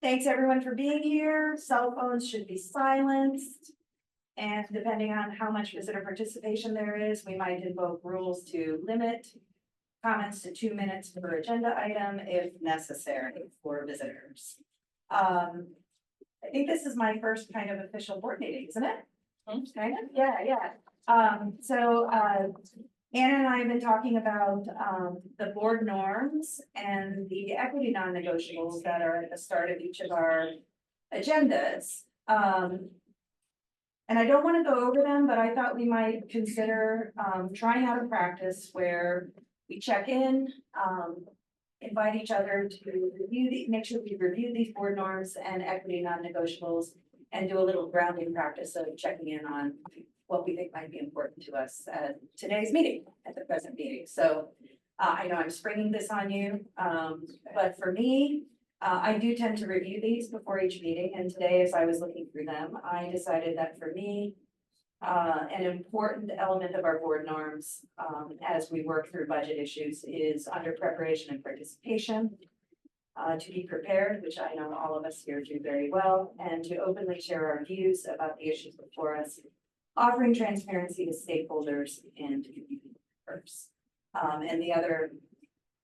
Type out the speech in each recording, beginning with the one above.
Thanks everyone for being here. Cell phones should be silenced. And depending on how much visitor participation there is, we might invoke rules to limit comments to 2 minutes per agenda item if necessary for visitors. I think this is my first kind of official board meeting, isn't it? Kind of, yeah. Anna and I have been talking about the board norms and the equity non-negotiables that are at the start of each of our agendas. And I don't want to go over them, but I thought we might consider trying out a practice where we check in, invite each other to make sure we review these board norms and equity non-negotiables, and do a little grounding practice of checking in on what we think might be important to us at today's meeting, at the present meeting. So I know I'm springing this on you, but for me, I do tend to review these before each meeting. And today, as I was looking through them, I decided that for me, an important element of our board norms as we work through budget issues is under preparation and participation. To be prepared, which I know all of us here do very well, and to openly share our views about the issues before us, offering transparency to stakeholders and community members. And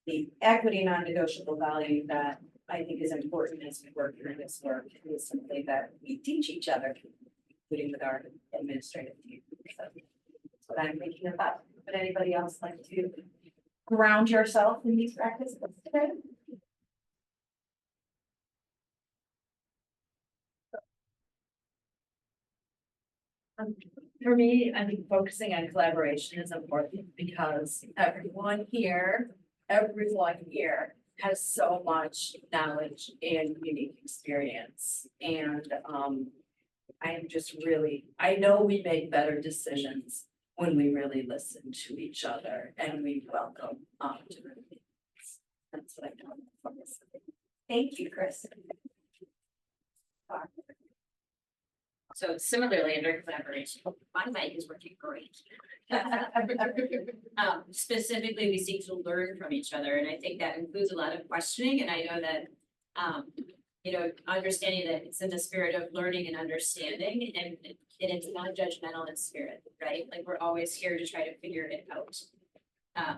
the equity non-negotiable value that I think is important as we work through this work is something that we teach each other, including with our administrative team. So that's what I'm thinking about. Would anybody else like to ground yourself in these practices today? For me, I think focusing on collaboration is important because everyone here has so much knowledge and unique experience. And I know we make better decisions when we really listen to each other and we welcome different opinions. That's what I know. Thank you, Chris. So similarly, under collaboration, my mic is working great. Specifically, we seek to learn from each other, and I think that includes a lot of questioning. And I know that, understanding that it's in the spirit of learning and understanding, and it's not judgmental in spirit, right? Like we're always here to try to figure it out. And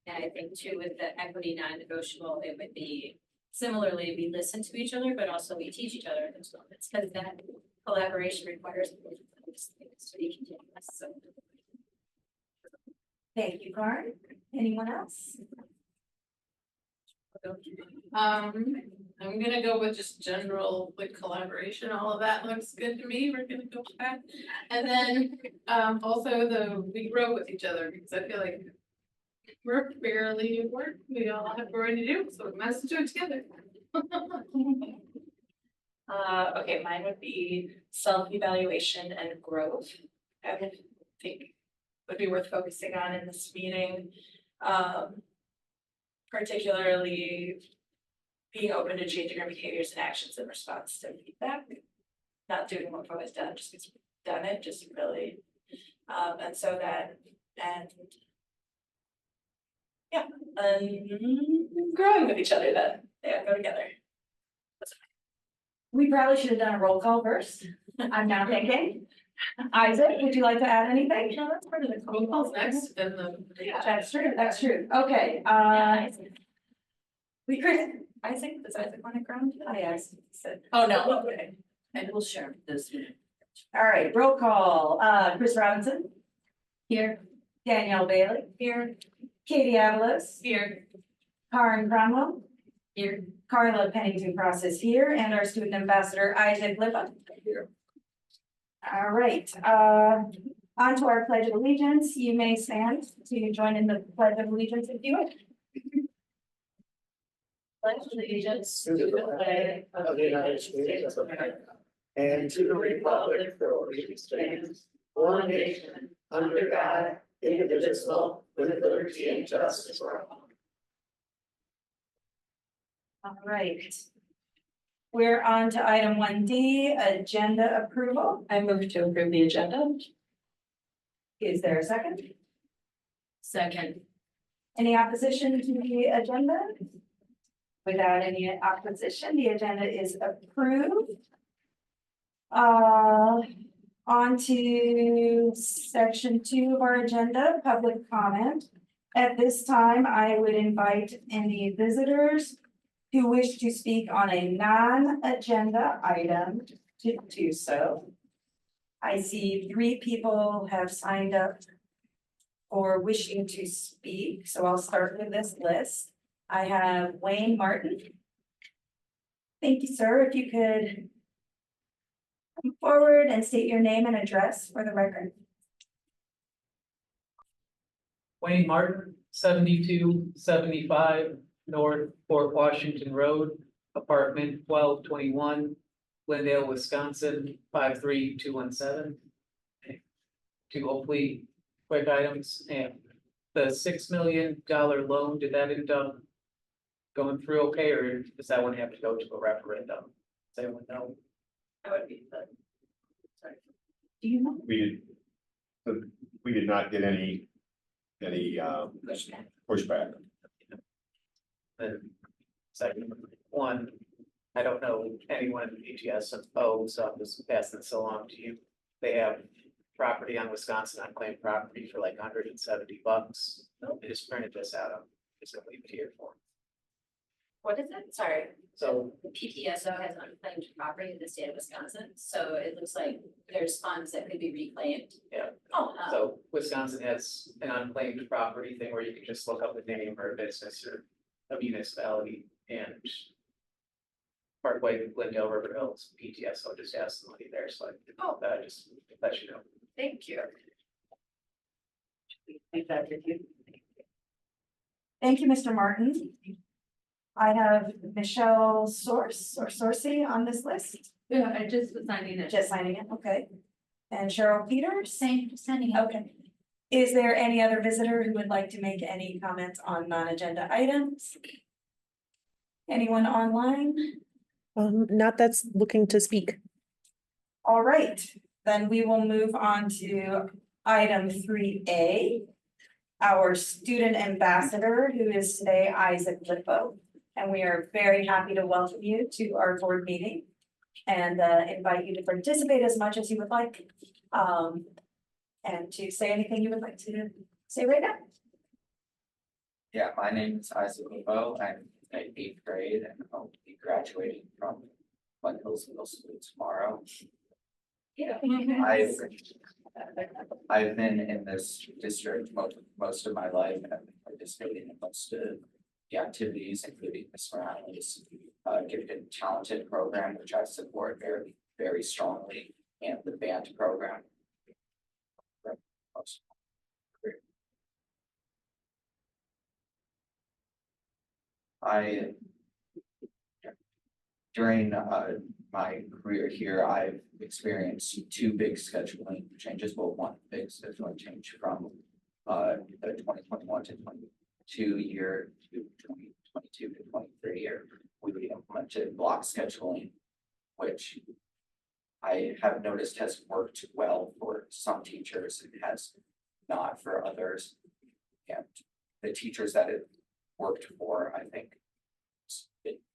I think too, with the equity non-negotiable, it would be similarly, we listen to each other, but also we teach each other as well. It's because that collaboration requires things to be continuous. So. Thank you, Karen. Anyone else? I'm gonna go with just general like collaboration. All of that looks good to me. We're gonna go with that. And then also we grow with each other because I feel like we're fairly new work. We all have growing to do, so we must do it together. Okay, mine would be self-evaluation and growth. I would think would be worth focusing on in this meeting. Particularly being open to changing our behaviors and actions in response to feedback. Not doing what we've always done just because we've done it, just really. And growing with each other then. Yeah, go together. We probably should have done a roll call first. I'm now thinking. Isaac, would you like to add anything? No, that's part of the roll calls next. And That's true. That's true. Okay. Chris, Isaac, does Isaac want to ground? I asked. Oh no. Okay. And we'll share this. All right. Roll call. Chris Robinson. Here. Danielle Bailey. Here. Katie Avalos. Here. Karen Cromwell. Here. Carla Pennington Cross is here, and our student ambassador Isaac Lippa. Here. All right. On to our Pledge of Allegiance. You may stand to join in the Pledge of Allegiance if you would. Pledge allegiance to the flag of the United States of America and to the republic for which it stands, one nation, under God, indivisible, with liberty and justice for all. All right. We're on to item 1D, agenda approval. I move to approve the agenda. Is there a second? Second. Any opposition to the agenda? Without any opposition, the agenda is approved. On to section 2 of our agenda, public comment. At this time, I would invite any visitors who wish to speak on a non-agenda item to do so. I see 3 people have signed up for wishing to speak, so I'll start with this list. I have Wayne Martin. Thank you, sir. If you could come forward and state your name and address for the record. Wayne Martin, 7275 North Fort Washington Road, apartment 1221, Glendale, Wisconsin, 53217. Two hopefully quick items, and the $6 million loan, did that end up going through okay, or does that one have to go to a referendum? Does anyone know? That would be the. Sorry. Do you know? We did not get any Pushback. pushback. Then second one, I don't know anyone in the PTS of so I'm just passing this along to you. They have property on Wisconsin unclaimed property for like $170. They just printed this out. I'm just gonna leave it here for them. What is it? Sorry. So PTSO has unclaimed property in the state of Wisconsin, so it looks like there's funds that could be reclaimed. yeah, Oh, so Wisconsin has an unclaimed property thing where you can just look up the name or a business or a municipality, and Parkway, Glendale-River Hills, PTSO just has the money there, so I just let you know. Thank you. Thank you, Mr. Martin. I have Michelle Sorcy on this list, Yeah, I just was signing it. just signing it, okay. And Cheryl Peters. sending Okay. Is there any other visitor who would like to make any comments on non-agenda items? Anyone online? Not that's looking to speak. All right, then we will move on to item 3A. Our student ambassador, who is today Isaac Lippo, and we are very happy to welcome you to our board meeting and invite you to participate as much as you would like. And to say anything you would like to say right now. Yeah, my name is Isaac Lebo. I'm in 8th grade and I'll be graduating from Glen Hills Middle School tomorrow. Yeah. I've been in this district most of my life and I've been participating in most of the activities, including Miss Morales' gifted talented program, which I support very, very strongly, and the band program. During my career here, I've experienced 2 big scheduling changes. Well, one big scheduling change from the 2021 to 22 year to 2022 to 23 year. We implemented block scheduling, which I have noticed has worked well for some teachers and has not for others. And the teachers that it worked for, I think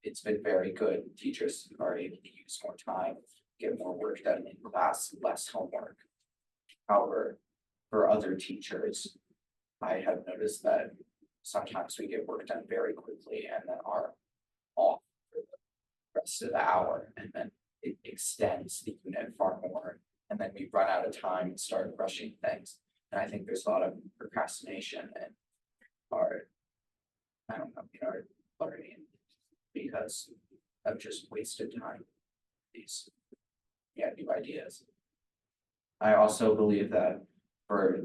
it's been very good. Teachers are able to use more time, get more work done in class, less homework. However, for other teachers, I have noticed that sometimes we get work done very quickly and then are off for the rest of the hour, and then it extends the unit far more, and then we run out of time and start rushing things. And I think there's a lot of procrastination and our learning because of just wasted time. These new ideas. I also believe that for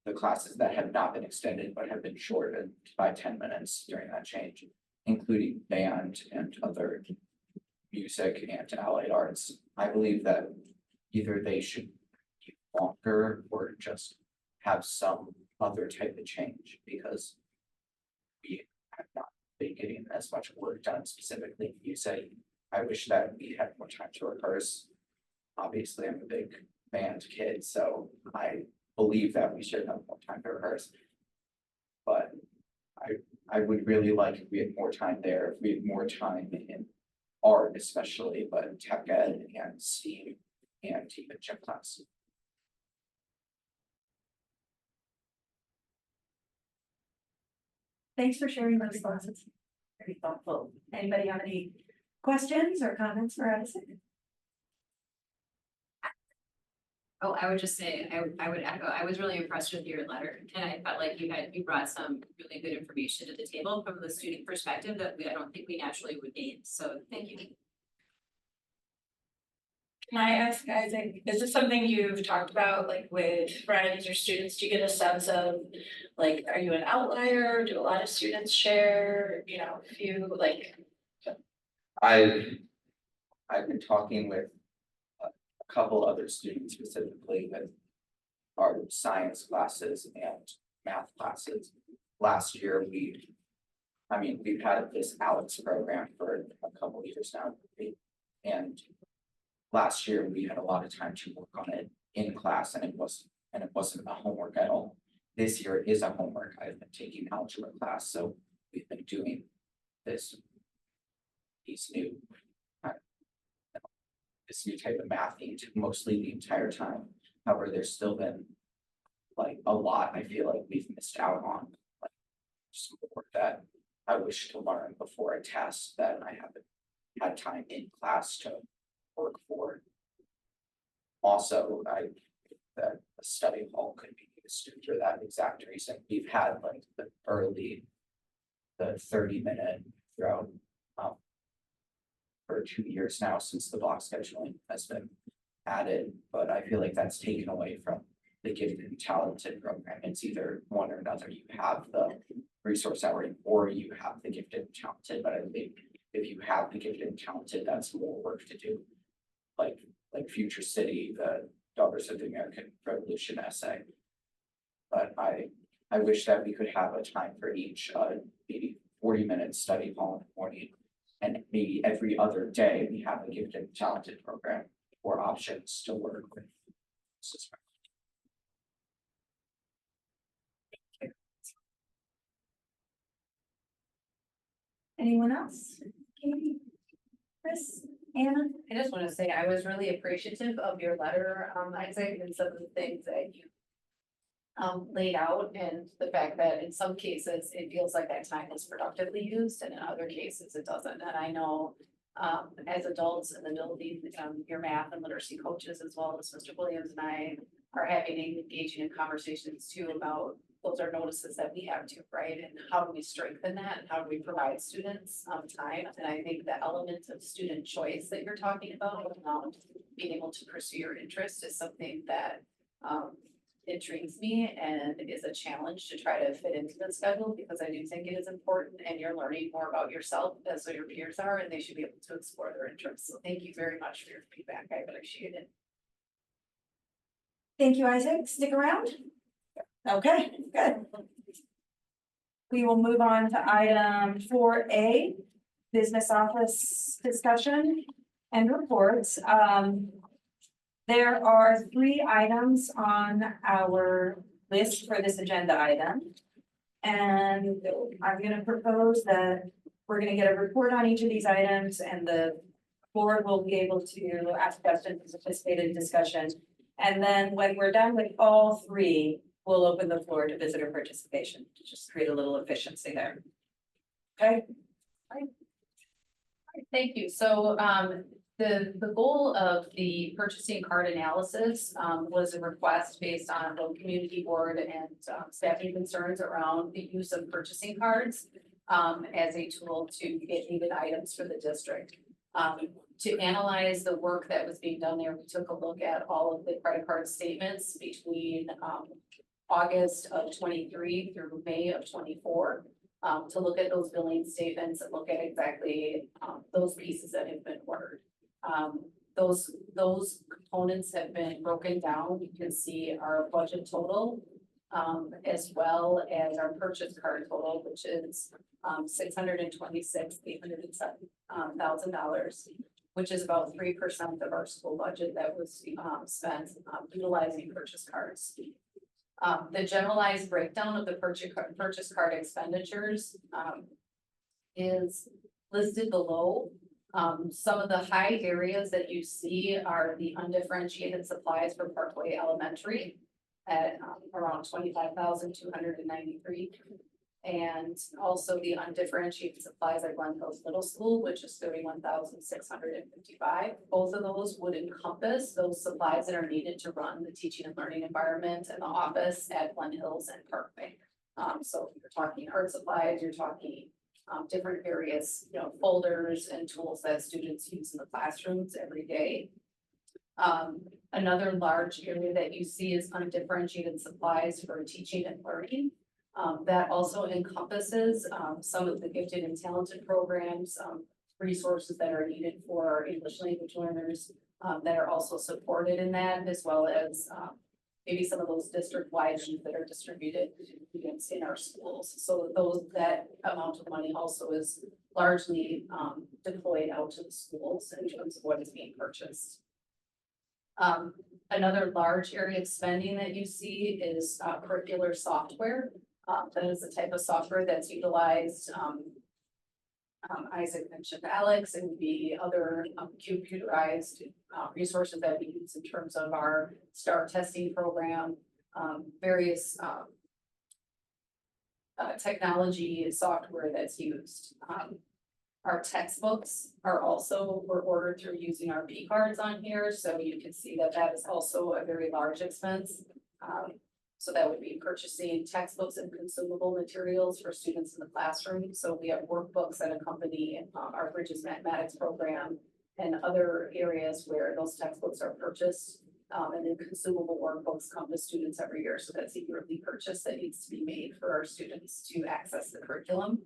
the classes that have not been extended but have been shortened by 10 minutes during that change, including band and other music and allied arts, I believe that either they should be longer or just have some other type of change, because we have not been getting as much work done specifically in music. I wish that we had more time to rehearse. Obviously, I'm a big band kid, so I believe that we should have more time to rehearse. But I I would really like if we had more time there, if we had more time in art especially, but tech ed and STEAM and even gym class. Thanks for sharing those thoughts. It's very thoughtful. Anybody have any questions or comments for Addison? Oh, I would just say, I would echo, I was really impressed with your letter, and I felt like you brought some really good information to the table from the student perspective that I don't think we naturally would gain, so thank you. Can I ask, Isaac, is this something you've talked about, like with friends or students? Do you get a sense of, like, are you an outlier? Do a lot of students share, you know, if you like? I've been talking with a couple other students specifically with our science classes and math classes. Last year, we've had this Alex program for a couple of years now. And last year, we had a lot of time to work on it in class and it wasn't a homework at all. This year it is a homework. I've been taking algebra class, so we've been doing these new this new type of math mostly the entire time. However, there's still been like a lot I feel like we've missed out on, like some work that I wish to learn before a test that I haven't had time in class to work for. Also, that a study hall could be used for that exact reason. We've had like the 30-minute throughout for 2 years now since the block scheduling has been added, but I feel like that's taken away from the gifted and talented program. It's either one or another. You have the resource hour or you have the gifted and talented, but I think if you have the gifted and talented, that's more work to do. Like Future City, the Daughters of the American Revolution essay. But I wish that we could have a time for each, maybe 40-minute study hall in the morning. And maybe every other day we have a gifted and talented program or options to work with. Anyone else? Katie, Chris, Anna? I just want to say I was really appreciative of your letter, Isaac, and some of the things that you laid out, and the fact that in some cases it feels like that time is productively used and in other cases it doesn't. And I know as adults in the building, your math and literacy coaches, as well as Mr. Williams and I, are having engaging in conversations too about those are notices that we have too, right? And how do we strengthen that and how do we provide students time? And I think the element of student choice that you're talking about, being able to pursue your interest, is something that intrigues me and is a challenge to try to fit into the schedule, because I do think it is important and you're learning more about yourself as your peers are, and they should be able to explore their interests. So thank you very much for your feedback. I appreciate it. Thank you, Isaac. Stick around. Okay, good. We will move on to item 4A, business office discussion and reports. There are 3 items on our list for this agenda item. And I'm going to propose that we're going to get a report on each of these items, and the board will be able to ask questions and participate in discussion. And then when we're done with all 3, we'll open the floor to visitor participation to just create a little efficiency there. Okay. Thank you. So the goal of the purchasing card analysis was a request based on the community board and staffing concerns around the use of purchasing cards as a tool to get needed items for the district. To analyze the work that was being done there, we took a look at all of the credit card statements between August of 23 through May of 24, to look at those billing statements and look at exactly those pieces that have been ordered. Those components have been broken down. You can see our budget total, as well as our purchase card total, which is $626,807,000, which is about 3% of our school budget that was spent utilizing purchase cards. The generalized breakdown of the purchase card expenditures, is listed below. Some of the high areas that you see are the undifferentiated supplies for Parkway Elementary at around 25,293. And also the undifferentiated supplies at Glen Hills Middle School, which is 31,655. Both of those would encompass those supplies that are needed to run the teaching and learning environment and the office at Glen Hills and Parkway. So you're talking art supplies, you're talking different various, folders and tools that students use in the classrooms every day. Another large area that you see is undifferentiated supplies for teaching and learning. That also encompasses some of the gifted and talented programs, resources that are needed for our English language learners that are also supported in that, as well as maybe some of those district-wide things that are distributed to students in our schools. So that amount of money also is largely deployed out to the schools in terms of what is being purchased. Another large area of spending that you see is curricular software. That is the type of software that's utilized. Isaac mentioned Alex, and the other computerized resources that we use in terms of our STAR testing program, various technology and software that's used. Our textbooks were ordered through using our P cards on here, so you can see that that is also a very large expense. So that would be purchasing textbooks and consumable materials for students in the classroom. So we have workbooks that accompany our Bridges Mathematics program and other areas where those textbooks are purchased. And then consumable workbooks come to students every year. So that's a yearly purchase that needs to be made for our students to access the curriculum.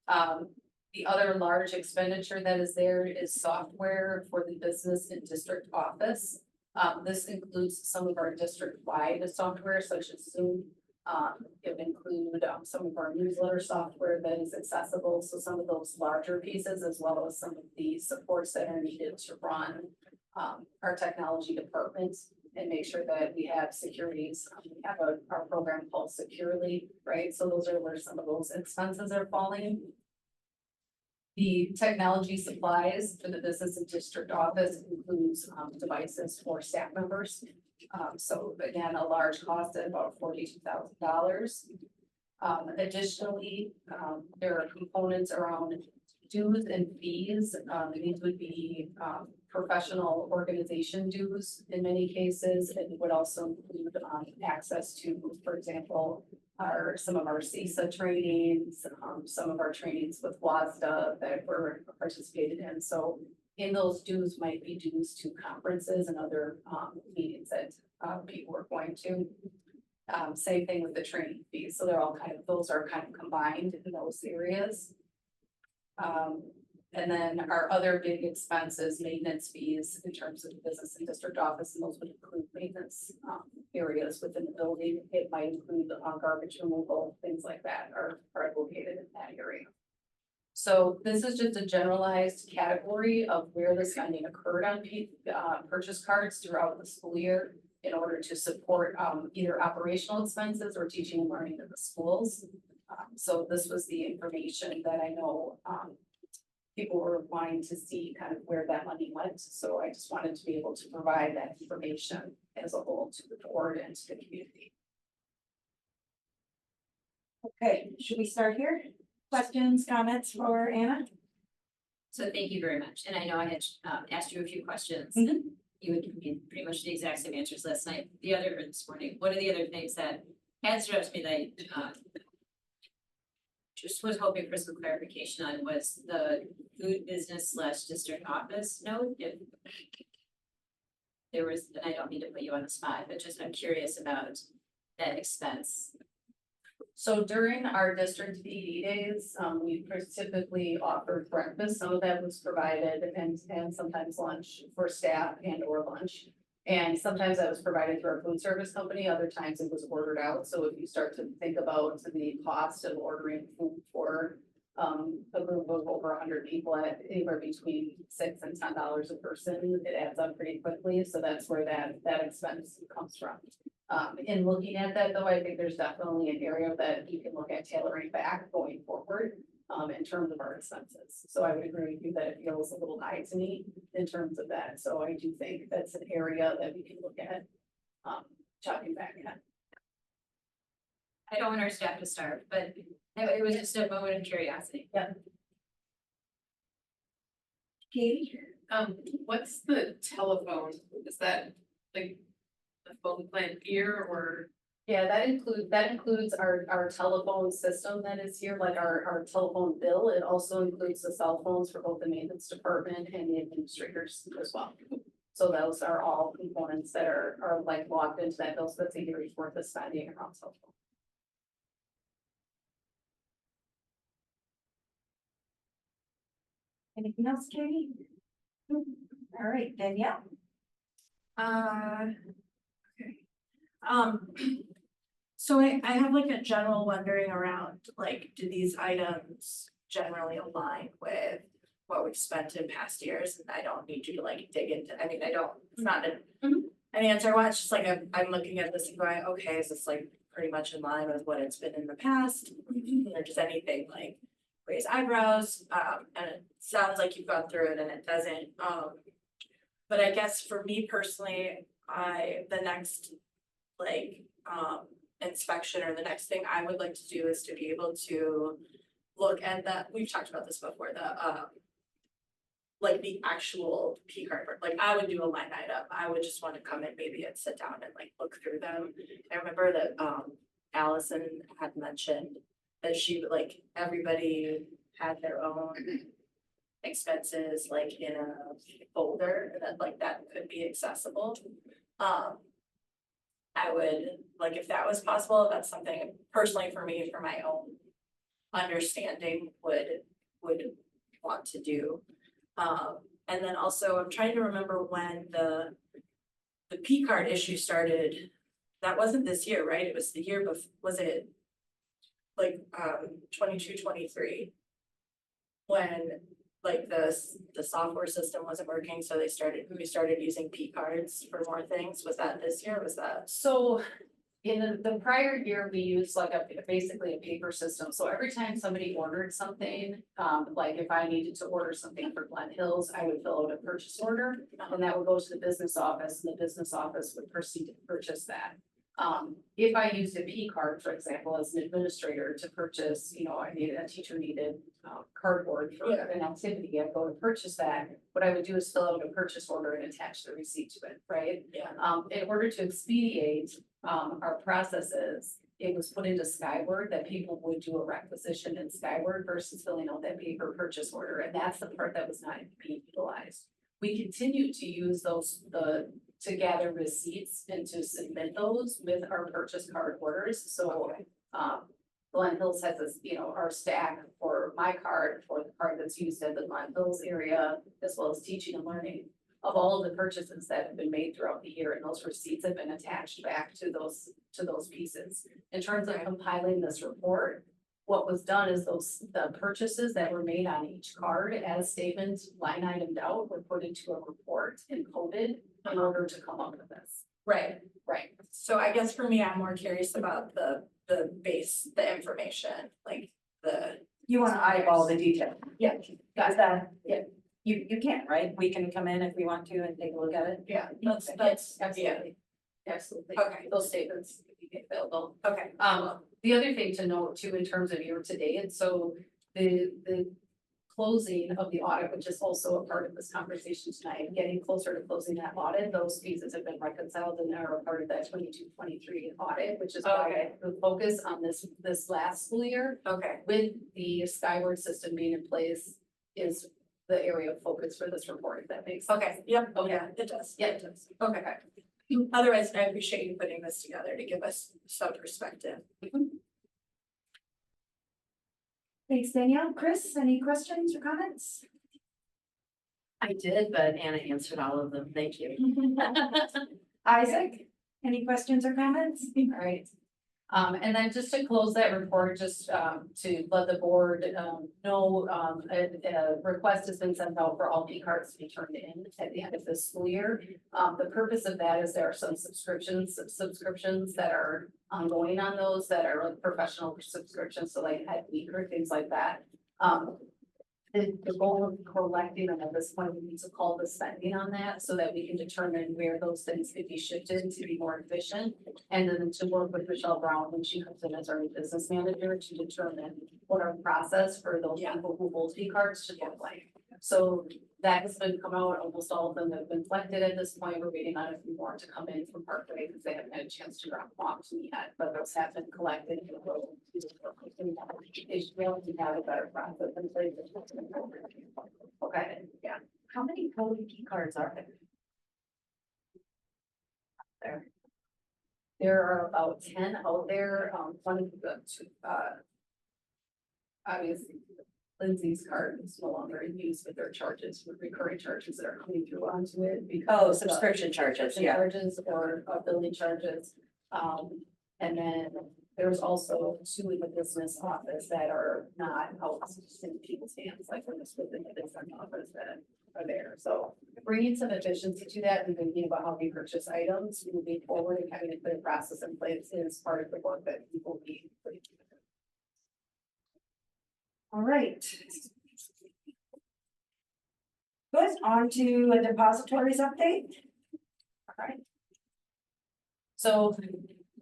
The other large expenditure that is there is software for the business and district office. This includes some of our district-wide software such as Zoom. It would include some of our newsletter software that is accessible. So some of those larger pieces, as well as some of the supports that are needed to run our technology departments and make sure that we have securities. We have our program called Securely, right? So those are where some of those expenses are falling. The technology supplies for the business and district office includes devices for staff members. So again, a large cost at about $42,000. Additionally, there are components around dues and fees. These would be professional organization dues in many cases. It would also include access to, for example, some of our CISA trainings, some of our trainings with WASDA that we're participated in. So in those dues might be dues to conferences and other meetings that people are going to. Same thing with the training fees. So those are kind of combined in those areas. And then our other big expenses, maintenance fees in terms of the business and district office, and those would include maintenance areas within the building. It might include garbage removal, things like that are located in that area. So this is just a generalized category of where the spending occurred on purchase cards throughout the school year in order to support either operational expenses or teaching and learning in the schools. So this was the information that I know people were wanting to see kind of where that money went. So I just wanted to be able to provide that information as a whole to the board and to the community. Okay, should we start here? Questions, comments for Anna? So thank you very much. And I know I had asked you a few questions. Mhm. You would give me pretty much the exact same answers last night. This morning, one of the other things that had stood out to me that just was hoping for some clarification on was the food business / district office note. If there was, and I don't mean to put you on the spot, but just I'm curious about that expense. So during our district BD days, we typically offered breakfast. Some of that was provided and sometimes lunch for staff and or lunch. And sometimes that was provided through our food service company, other times it was ordered out. So if you start to think about the cost of ordering food for a group of over 100 people at anywhere between $6 and $10 a person, it adds up pretty quickly. So that's where that expense comes from. In looking at that, though, I think there's definitely an area that you can look at tailoring back going forward, in terms of our expenses. So I would agree with you that it feels a little high to me in terms of that. So I do think that's an area that we can look at, chopping back at. I don't want our staff to starve, but it was just a moment of curiosity. Katie? What's the telephone? Is that like the phone plan here or? Yeah, that includes our telephone system that is here, like our telephone bill. It also includes the cell phones for both the maintenance department and the administrators as well. So those are all components that are like locked into that bill, so that's a year's worth of spending around cell phone. Anything else, Katie? All right, Danielle? Okay. So I have like a general wondering around, like, do these items generally align with what we've spent in past years? And I don't need you to like dig into, I mean, I don't, it's not an answer. I want, it's just like, I'm looking at this and going, okay, is this like pretty much in line with what it's been in the past? Or does anything like raise eyebrows? And it sounds like you've gone through it and it doesn't. But I guess for me personally, the next like inspection or the next thing I would like to do is to be able to look at that, we've talked about this before, like the actual P card, like I would do a line item, I would just want to come in maybe and sit down and like look through them. I remember that Allison had mentioned that she would like, everybody had their own expenses like in a folder and that like that could be accessible. I would like, if that was possible, that's something personally for me, for my own understanding would want to do. And then also I'm trying to remember when the P card issue started. That wasn't this year, right? It was the year before, was it like 22, 23? When like the software system wasn't working, so we started using P cards for more things. Was that this year? Was that? So in the prior year, we used like basically a paper system. So every time somebody ordered something, like if I needed to order something for Glen Hills, I would fill out a purchase order and that would go to the business office and the business office would proceed to purchase that. If I used a P card, for example, as an administrator to purchase, a teacher needed cardboard for an activity, I'd go to purchase that. What I would do is fill out a purchase order and attach the receipt to it, right? Yeah. In order to expedite our processes, it was put into Skyward that people would do a requisition in Skyward versus filling out that paper purchase order, and that's the part that was not being utilized. We continue to use to gather receipts and to submit those with our purchase card orders, so. Glen Hills has this, our stack for my card, for the card that's used in the Glen Hills area, as well as teaching and learning. Of all of the purchases that have been made throughout the year, and those receipts have been attached back to those pieces. In terms of compiling this report, what was done is the purchases that were made on each card as statements line itemed out were put into a report and coded in order to come up with this. Right. Right. So I guess for me, I'm more curious about the information, like You want to eyeball the detail? Yeah. Is that, yeah, you can, right? We can come in if we want to and take a look at it. yeah, that's, Absolutely. Absolutely. Okay. Those statements can be available. okay. The other thing to note too, in terms of year to date, so the closing of the audit, which is also a part of this conversation tonight, getting closer to closing that audit, those pieces have been reconciled and are a part of that 22-23 audit, which is why the focus on this last school year Okay, with the Skyward system being in place is the area of focus for this report, if that makes sense. okay, yep, Okay. yeah, it does. Yeah, it does. Okay. Otherwise, I appreciate you putting this together to give us some perspective. Thanks, Danielle. Chris, any questions or comments? I did, but Anna answered all of them. Thank you. Isaac, any questions or comments? All right. And then just to close that report, just to let the board know, a request has been sent out for all P cards to be turned in at the end of this school year. The purpose of that is there are some subscriptions that are ongoing on those that are like professional subscriptions, so like Head Week or things like that. The goal of collecting them at this point, we need to call the spending on that so that we can determine where those things could be shifted to be more efficient. And then to work with Michelle Brown when she comes in as our new business manager to determine what our process for those people who hold P cards should look like. So that has been come out, almost all of them have been collected at this point. We're waiting on a few more to come in from Parkway because they haven't had a chance to drop them off to me yet, but those have been collected. They should be able to have a better process in place. Okay, yeah. How many code P cards are there? There are about 10 out there, one of the, obviously, Lindsay's card is no longer in use with their charges, with recurring charges that are coming through onto it. Oh, because, subscription charges, subscription yeah. charges or billing charges. And then there's also 2 in the business office that are not out in people's hands, like we're just within the business office that are there. So bringing some efficiency to that and thinking about how we purchase items moving forward and having a clear process in place is part of the work that people need. All right. Good, on to a depositories update. All right. So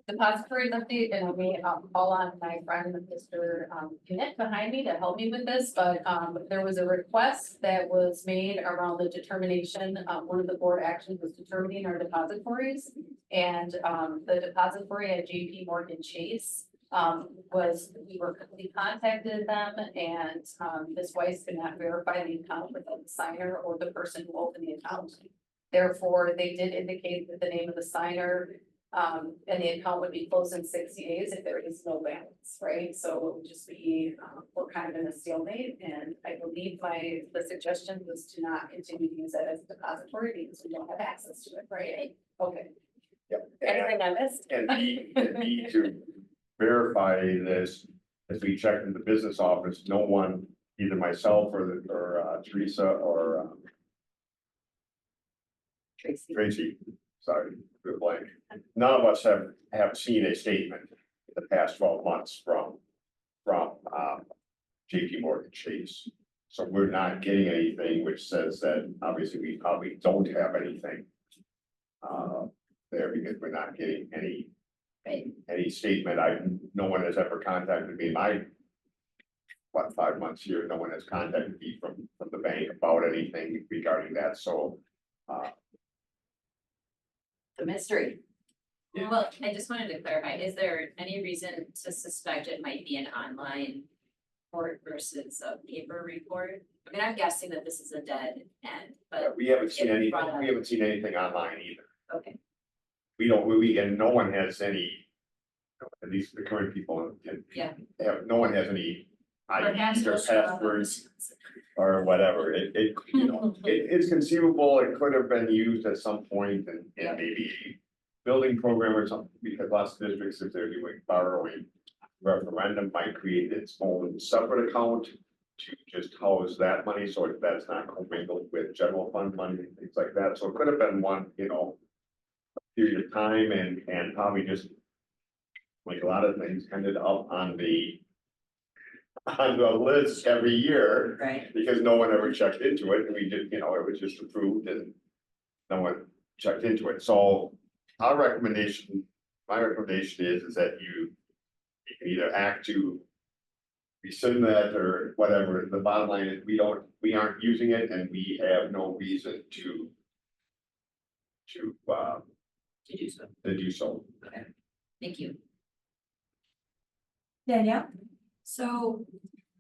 depository update, and we call on my friend, Mr. Connect behind me to help me with this, but there was a request that was made around the determination. One of the board actions was determining our depositories, and the depository at JP Morgan Chase we contacted them, and Ms. Weiss could not verify the account without the signer or the person who opened the account. Therefore, they did indicate that the name of the signer and the account would be closed in 60 days if there is no balance, right? So it would just be, we're kind of in a stalemate, and I believe the suggestion was to not continue to use that as a depository because we don't have access to it, right? Okay. Yep. Anything I missed? And need to verify this, as we checked in the business office, no one, either myself or Teresa or Tracy, sorry, good blank. None of us have seen a statement in the past 12 months from JP Morgan Chase. So we're not getting anything which says that obviously we probably don't have anything there because we're not getting any statement. No one has ever contacted me in my 5 months here. No one has contacted me from the bank about anything regarding that. So The mystery. Yeah. Well, I just wanted to clarify, is there any reason to suspect it might be an online report versus a paper report? I mean, I'm guessing that this is a dead end, but we haven't seen It's anything. brought up. We haven't seen anything online either. okay. We don't, and no one has any, at least the current people, Yeah. no one has any Perhaps IDs or we'll show up on passwords or whatever. It's conceivable, it could have been used at some point in maybe a building program or something, because lots of districts, if they're doing borrowing referendum, might create its own separate account to just house that money, so that's not commingled with general fund money and things like that. So it could have been one, period of time and probably just like a lot of things ended up on the list every year Right. because no one ever checked into it. And we did, it was just approved and no one checked into it. So my recommendation is that you can either act to rescind that or whatever. The bottom line is we aren't using it and we have no reason to To do so. do so. Thank you. Danielle? So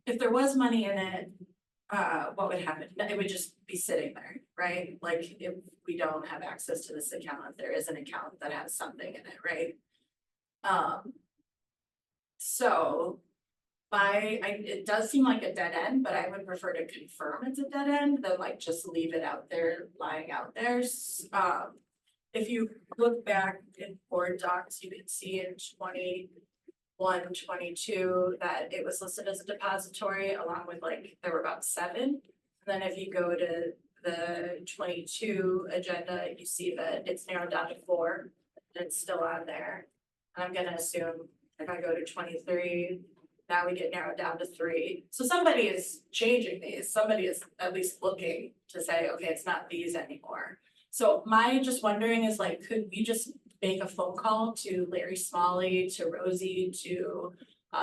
if there was money in it, what would happen? It would just be sitting there, right? Like if we don't have access to this account, there is an account that has something in it, right? So it does seem like a dead end, but I would prefer to confirm it's a dead end than like just leave it out there, lying out there. If you look back in board docs, you can see in 122 that it was listed as a depository along with like, there were about 7. And then if you go to the 22 agenda, you see that it's narrowed down to 4, and it's still on there. And I'm gonna assume if I go to 23, now we get narrowed down to 3. So somebody is changing these, somebody is at least looking to say, okay, it's not these anymore. So my just wondering is like, could we just make a phone call to Larry Smalley, to Rosie, to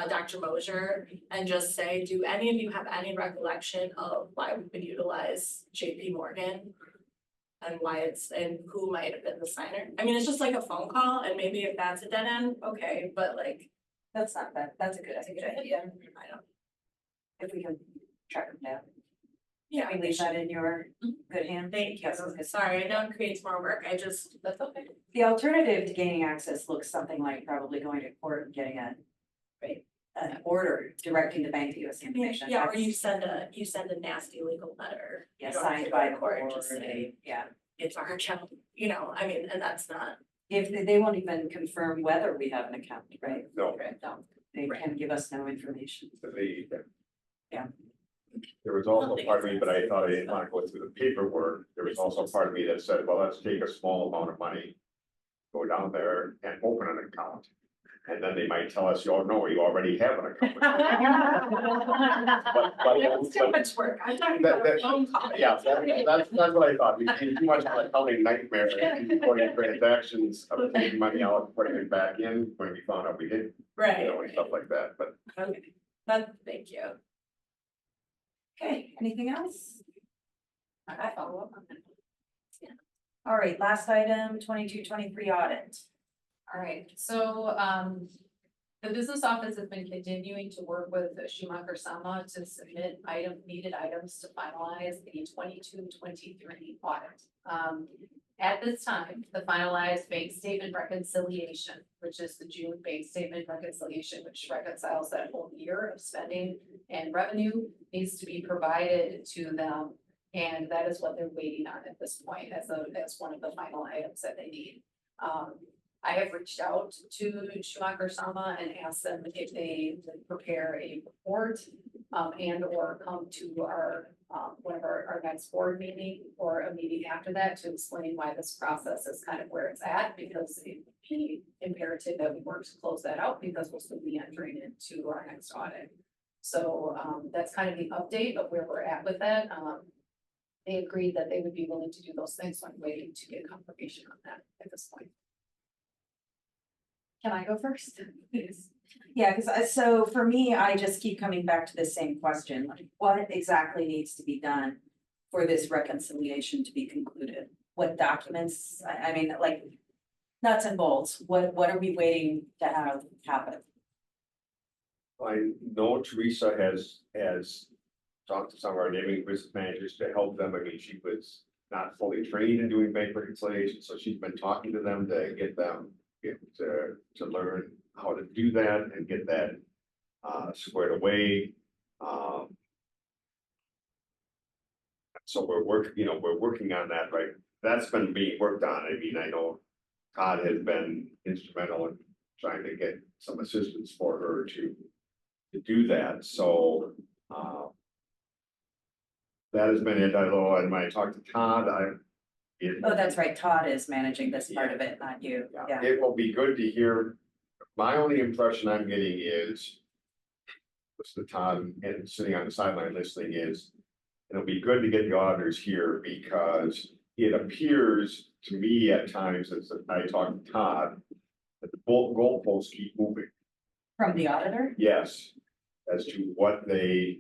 Dr. Mosier, and just say, do any of you have any recollection of why we would utilize JP Morgan? And why it's, and who might have been the signer? I mean, it's just like a phone call, and maybe if that's a dead end, okay, but like, That's not bad, that's a good idea. I don't. If we can track them down. Yeah, We leave that in your good hand. thank you, That sounds good. sorry, I know it creates more work, I just, That's okay. The alternative to gaining access looks something like probably going to court and getting an order directing the bank to give us information. yeah, or That's- you send a nasty legal letter. Yeah, You don't have to signed go by to the court, board, just say, yeah. it's our account, I mean, and that's not. If they won't even confirm whether we have an account, right? No, They can give us no information. the. Yeah. There was also part of me, but I thought I didn't want to go through the paperwork. There was also part of me that said, well, let's take a small amount of money. Go down there and open an account. And then they might tell us, oh, no, you already have an account. It's too much work, I'm talking That- about a that- phone call. Yeah, that's what I thought. We became too much of an accounting nightmare. Going transactions of taking money out, putting it back in, when we found out we didn't, Right. and stuff like that, but. Okay, thank you. Okay, anything else? I follow up on that. All right, last item, 22-23 audit. All right, so, the business office has been continuing to work with Schumacher Sama to submit needed items to finalize the 22-23 audit. At this time, the finalized bank statement reconciliation, which is the June bank statement reconciliation, which reconciles that whole year of spending and revenue, needs to be provided to them. And that is what they're waiting on at this point as one of the final items that they need. I have reached out to Schumacher Sama and asked them if they would prepare a report and or come to our one of our next board meeting or a meeting after that to explain why this process is kind of where it's at, because it would be imperative that we work to close that out because we'll still be entering into our next audit. So that's kind of the update of where we're at with that. They agreed that they would be willing to do those things, so I'm waiting to get confirmation on that at this point. Can I go first? Please. Yeah, because so for me, I just keep coming back to the same question, like what exactly needs to be done for this reconciliation to be concluded? What documents, I mean, like nuts and bolts, what are we waiting to have happen? I know Teresa has talked to some of our neighboring business managers to help them. I mean, she was not fully trained in doing bank reconciliation, so she's been talking to them to get them to learn how to do that and get that squared away. So we're working on that, right? That's been being worked on. I mean, I know Todd has been instrumental in trying to get some assistance for her to do that, so that has been it. Although when I talked to Todd, Oh, that's right, Todd is managing this part of it, not you, yeah. it will be good to hear. My only impression I'm getting is, listen to Todd and sitting on the sideline listening, is it'll be good to get the auditors here, because it appears to me at times, as I talk to Todd, that the goalposts keep moving. From the auditor? Yes, as to what they,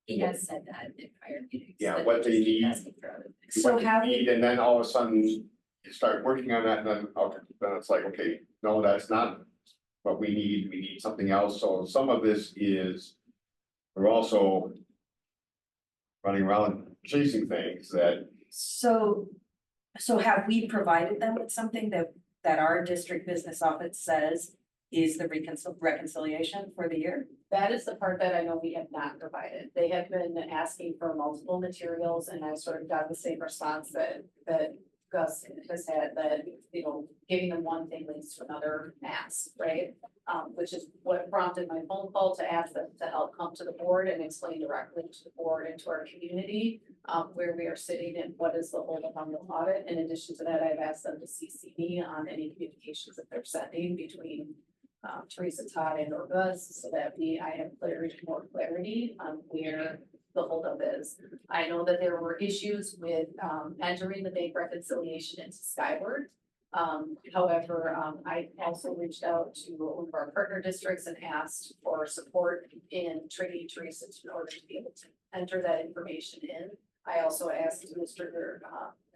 He has said that in prior meetings. Yeah, that what they just keep need. asking for other things. So what they have we- need, and then all of a sudden you start working on that, and then it's like, okay, no, that's not what we need something else. So some of this is, we're also running around chasing things that, So have we provided them with something that our district business office says is the reconciliation for the year? That is the part that I know we have not provided. They have been asking for multiple materials and I sort of got the same response that Gus has had that, you know, giving them one thing leads to another mass, right? Which is what prompted my phone call to ask them to help come to the board and explain directly to the board and to our community where we are sitting and what is the holdup on the audit. In addition to that, I've asked them to CC me on any communications that they're sending between Teresa, Todd, and or Gus, so that I have more clarity on where the holdup is. I know that there were issues with entering the bank reconciliation into Skyward. However, I also reached out to one of our partner districts and asked for support in training Teresa in order to be able to enter that information in. I also asked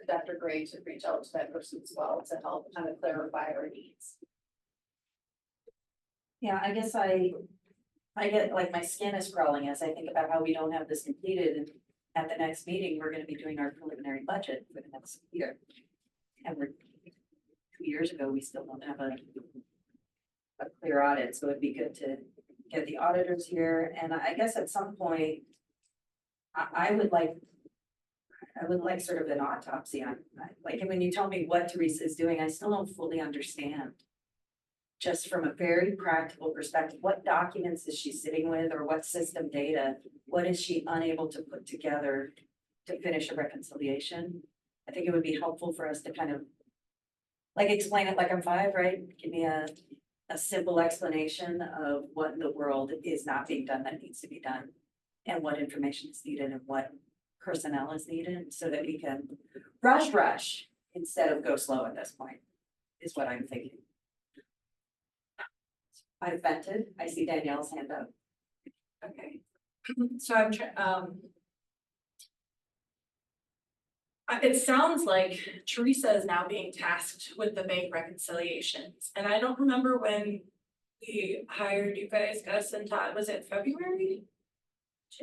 Dr. Gray to reach out to that person as well to help kind of clarify our needs. Yeah, I guess I get like my skin is crawling as I think about how we don't have this completed, and at the next meeting, we're gonna be doing our preliminary budget for the next year. And we're 2 years ago, we still don't have a clear audit, so it'd be good to get the auditors here, and I guess at some point, I would like sort of an autopsy on, like, when you tell me what Teresa is doing, I still don't fully understand. Just from a very practical perspective, what documents is she sitting with, or what system data? What is she unable to put together to finish a reconciliation? I think it would be helpful for us to kind of like explain it like I'm 5, right? Give me a simple explanation of what in the world is not being done that needs to be done, and what information is needed and what personnel is needed, so that we can rush instead of go slow at this point, is what I'm thinking. I've vented. I see Danielle's hand up. Okay, so I'm it sounds like Teresa is now being tasked with the bank reconciliations, and I don't remember when we hired you guys, Gus and Todd, was it February?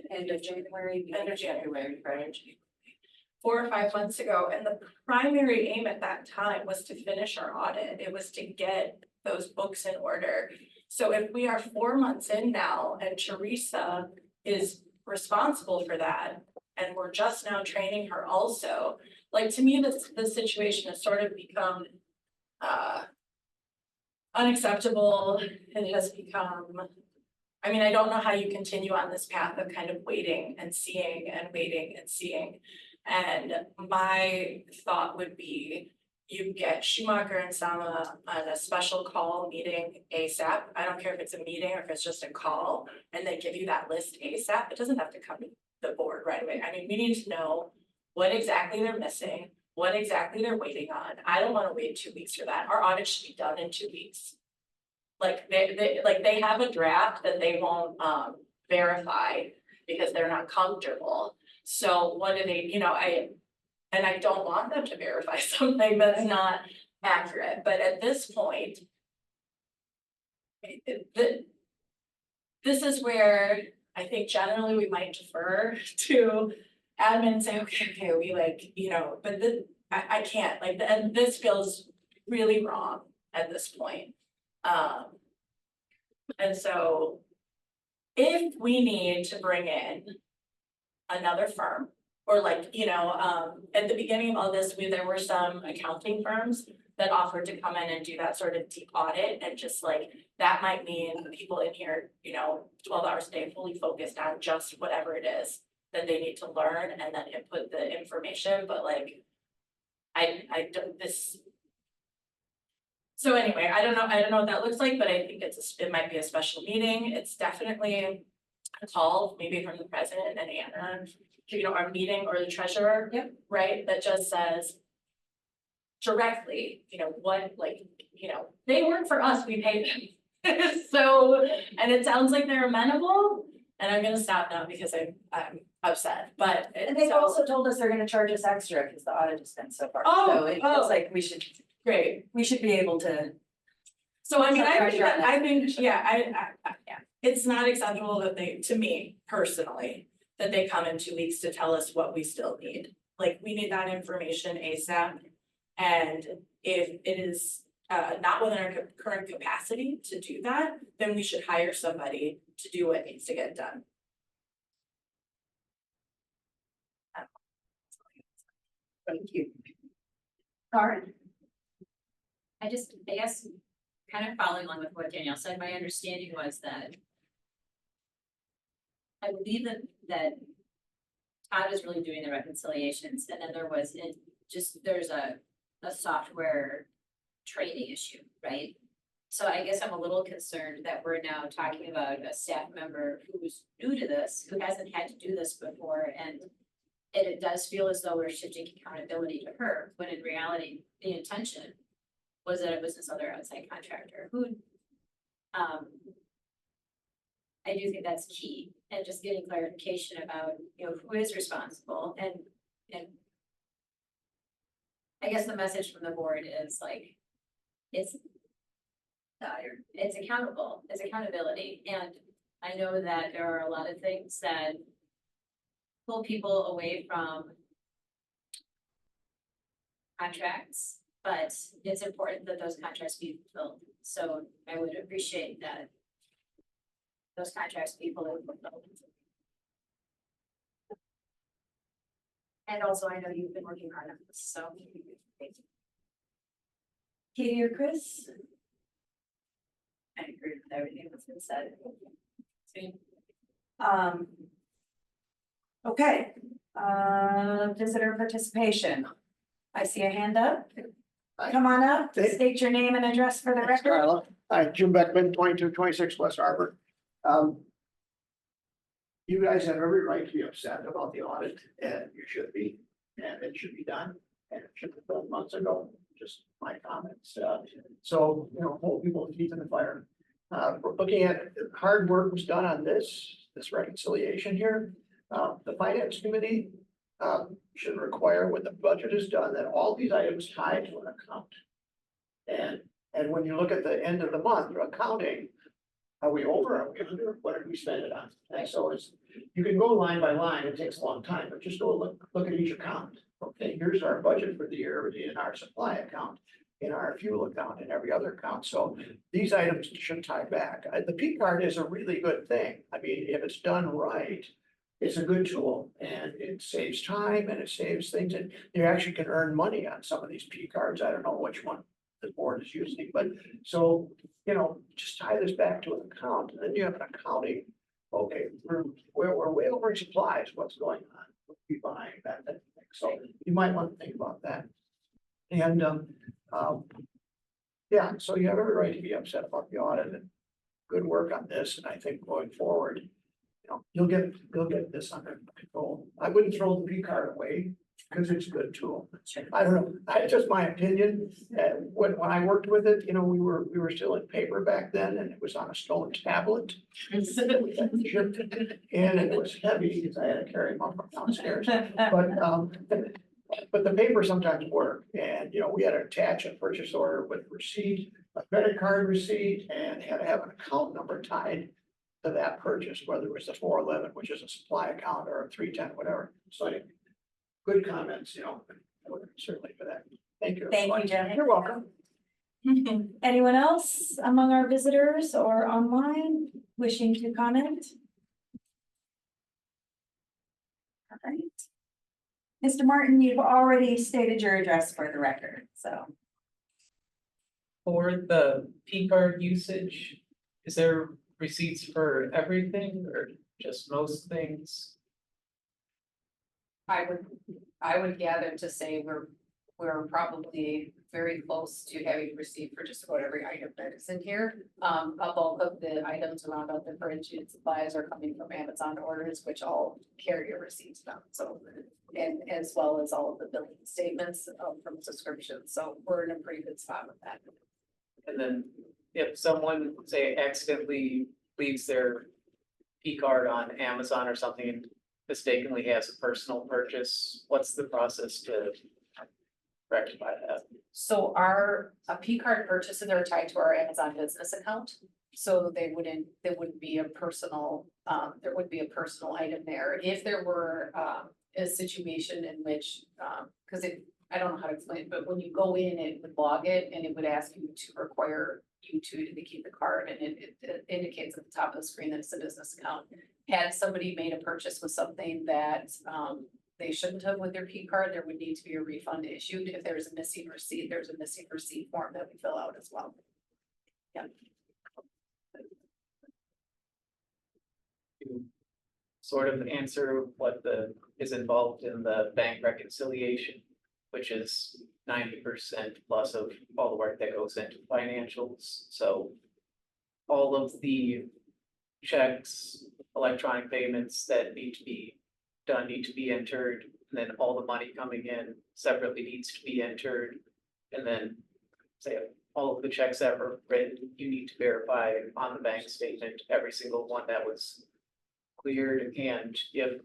End of January. End of January, right? 4 or 5 months ago, and the primary aim at that time was to finish our audit. It was to get those books in order. So if we are 4 months in now and Teresa is responsible for that, and we're just now training her also, like, to me, this situation has sort of become unacceptable. It has become, I mean, I don't know how you continue on this path of kind of waiting and seeing and waiting and seeing. And my thought would be, you get Schumacher and Sama on a special call meeting ASAP. I don't care if it's a meeting or if it's just a call, and they give you that list ASAP. It doesn't have to come to the board right away. I mean, we need to know what exactly they're missing, what exactly they're waiting on. I don't want to wait 2 weeks for that. Our audit should be done in 2 weeks. Like they have a draft that they won't verify because they're not comfortable. So what do they, and I don't want them to verify something that's not accurate, but at this point, this is where I think generally we might defer to admin and say, okay, we but I can't, and this feels really wrong at this point. And so if we need to bring in another firm, or at the beginning of all this, there were some accounting firms that offered to come in and do that sort of deep audit, and just that might mean people in here, 12 hours a day fully focused on just whatever it is that they need to learn, and then input the information, but I don't this. So anyway, I don't know what that looks like, but I think it might be a special meeting. It's definitely a call, maybe from the president and Anna, our meeting, or the treasurer. Yep. Right, that just says directly, they work for us, we pay them. So, and it sounds like they're amenable, and I'm gonna stop now because I'm upset, but. And they've also told us they're gonna charge us extra because the audit has been so far. Oh, So it feels like we should be able to. So I mean, Some pressure on I that. think, it's not acceptable that to me personally, that they come in 2 weeks to tell us what we still need. We need that information ASAP. And if it is not within our current capacity to do that, then we should hire somebody to do what needs to get done. Thank you. Karen? I guess, kind of following along with what Danielle said, my understanding was that I believe that Todd was really doing the reconciliations, and then there's a software training issue, right? So I guess I'm a little concerned that we're now talking about a staff member who's new to this, who hasn't had to do this before, and it does feel as though we're shifting accountability to her, when in reality, the intention was that it was this other outside contractor who, I do think that's key, and just getting clarification about, who is responsible, and I guess the message from the board is like, it's accountability, and I know that there are a lot of things that pull people away from contracts, but it's important that those contracts be fulfilled. So I would appreciate that those contracts be fully fulfilled. And also, I know you've been working hard on this, so thank you. Katie or Chris? I agree with everything that's been said. Same. Okay, visitor participation. I see a hand up. Hi. Come on up, Hey. state your name and address for the Thanks, record. Carla. Hi, Jim Beckman, 2226 West Harbor. You guys have every right to be upset about the audit, and you should be, and it should be done, and it should have been done months ago, just my comments. So, hold people's feet in the fire. We're looking at, hard work was done on this reconciliation here. The finance committee should require when the budget is done that all these items tie to an account. And when you look at the end of the month, you're accounting, are we over, are we under, what did we spend it on? And so you can go line by line, it takes a long time, but just go look at each account. Okay, here's our budget for the year in our supply account, in our fuel account, and every other account. So these items should tie back. The P card is a really good thing. I mean, if it's done right, it's a good tool, and it saves time and it saves things, and you actually can earn money on some of these P cards. I don't know which one the board is using, but so, just tie this back to an account, and then you have an accounting. Okay, we're way over in supplies, what's going on? What are we buying, that type of thing. So you might want to think about that. And, yeah, so you have every right to be upset about the audit, and good work on this, and I think going forward, you'll get this under control. I wouldn't throw the P card away, because it's a good tool. I don't know, it's just my opinion. When I worked with it, we were still in paper back then, and it was on a stone tablet. And it was heavy, because I had to carry them up from downstairs. But the paper sometimes worked, and we had to attach a purchase order with receipt, a credit card receipt, and had to have an account number tied to that purchase, whether it was the 411, which is a supply account, or a 310, whatever. So good comments, certainly for that. Thank you. Thank you, Jim. You're welcome. Anyone else among our visitors or online wishing to comment? All right. Mr. Martin, you've already stated your address for the record, so. For the P card usage, is there receipts for everything or just most things? I would gather to say we're probably very close to having received for just about every item that is in here. A bulk of the items around our differentiated supplies are coming from Amazon orders, which all carry a receipt now. So, and as well as all of the billing statements from subscriptions. So we're in a pretty good spot with that. And then if someone, say, accidentally leaves their P card on Amazon or something and mistakenly has a personal purchase, what's the process to rectify that? So a P card purchases are tied to our Amazon business account. So there wouldn't be a personal, there would be a personal item there. If there were a situation in which, because I don't know how to explain it, but when you go in, it would log it and it would ask you to require you to indicate the card, and it indicates at the top of the screen that it's a business account. Had somebody made a purchase with something that they shouldn't have with their P card, there would need to be a refund issued. If there's a missing receipt, there's a missing receipt form that we fill out as well. To sort of answer what is involved in the bank reconciliation, which is 90% plus of all the work that goes into financials, so all of the checks, electronic payments that need to be done need to be entered, and then all the money coming in separately needs to be entered. And then say all of the checks that were written, you need to verify on the bank statement every single one that was cleared, and if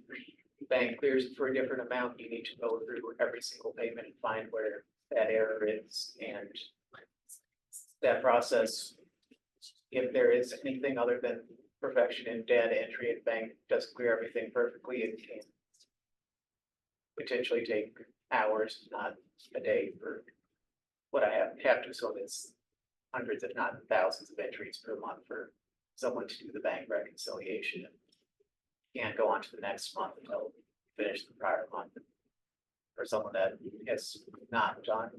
the bank clears it for a different amount, you need to go through every single payment and find where that error is, and that process, if there is anything other than perfection in data entry and bank does clear everything perfectly, it can potentially take hours, not a day, for what I have to, so it's hundreds if not thousands of entries per month for someone to do the bank reconciliation. Can't go on to the next month until finish the prior month. For someone that has not done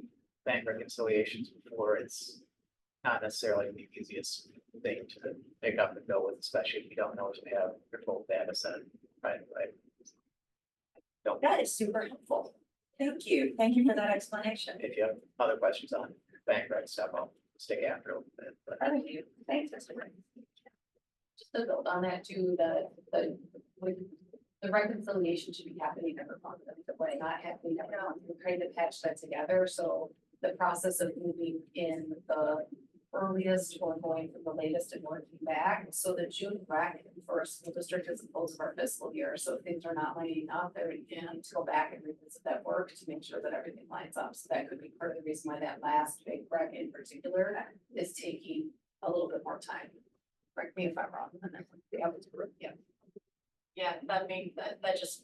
bank reconciliations before, it's not necessarily the easiest thing to pick up and go with, especially if you don't know if you have your full data set right away. That is super helpful. Thank you. Thank you for that explanation. If you have other questions on bank rec stuff, I'll stay after a little bit, but Thank you. Thanks, Mr. Ray. Just to build on that too, with the reconciliation should be happening every month, the way not happening every month, we're trying to patch that together, so the process of moving in the earliest or going from the latest and working back, so the June rec for a school district is the close of our fiscal year, so if things are not lining up, then we can go back and revisit that work to make sure that everything lines up, so that could be part of the reason why that last big rec in particular is taking a little bit more time. Correct me if I'm wrong, and then we'll be able to, yeah. Yeah, that just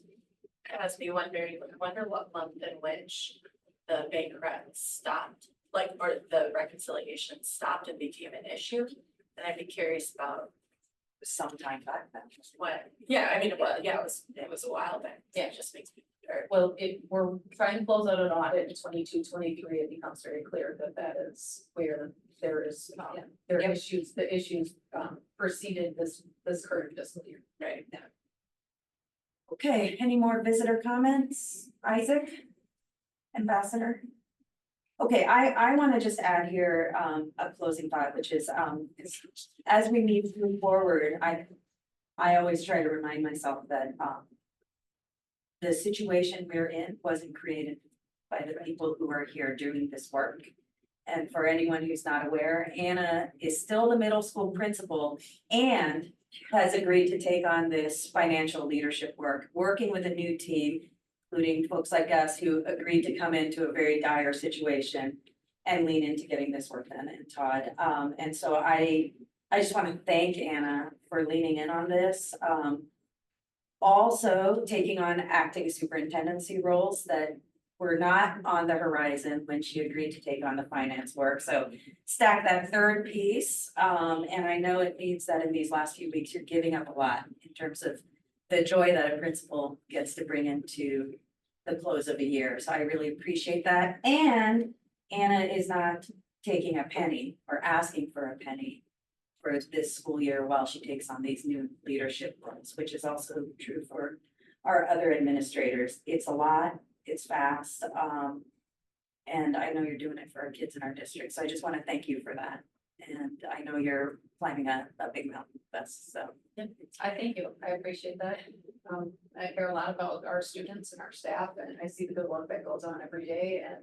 has me wondering, I wonder what month in which the bank rec stopped, like, or the reconciliation stopped and became an issue. And I'd be curious about Sometime back then. what, yeah, I mean, it was a while back. Yeah, it just makes me, Well, if we're trying to close out an audit in 22-23, it becomes very clear that is where there is, there are issues, the issues, preceded this current fiscal year. right? Okay, any more visitor comments? Isaac? Ambassador? Okay, I want to just add here, a closing thought, which is, as we move forward, I always try to remind myself that, the situation we're in wasn't created by the people who are here doing this work. And for anyone who's not aware, Anna is still the middle school principal and has agreed to take on this financial leadership work, working with a new team, including folks like us who agreed to come into a very dire situation and lean into getting this work done, and Todd. And so I just want to thank Anna for leaning in on this. Also taking on acting superintendency roles that were not on the horizon when she agreed to take on the finance work. So stack that third piece. And I know it means that in these last few weeks, you're giving up a lot in terms of the joy that a principal gets to bring into the close of a year. So I really appreciate that. And Anna is not taking a penny or asking for a penny for this school year while she takes on these new leadership roles, which is also true for our other administrators. It's a lot. It's fast, and I know you're doing it for our kids in our district, so I just want to thank you for that. And I know you're climbing a big mountain with us, so. I thank you. I appreciate that. I care a lot about our students and our staff, and I see the good work that goes on every day, and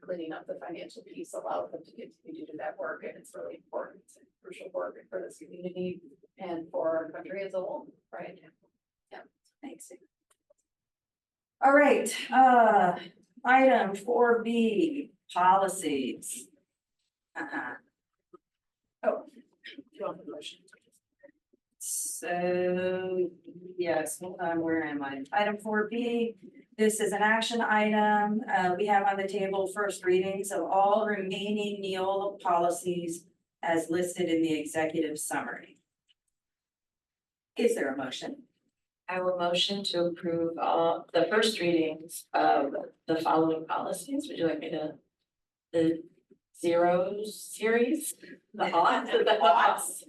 cleaning up the financial piece allows them to continue to do that work, and it's really important. It's crucial work for this community and for our country as a whole, right? Yeah, thanks. All right, item 4B, policies. Oh, Do you want the motion? so, yes, where am I? Item 4B, this is an action item. We have on the table first readings of all remaining Neola policies as listed in the executive summary. Is there a motion? I will motion to approve the first readings of the following policies. Would you like me to? The zeros series, the aughts,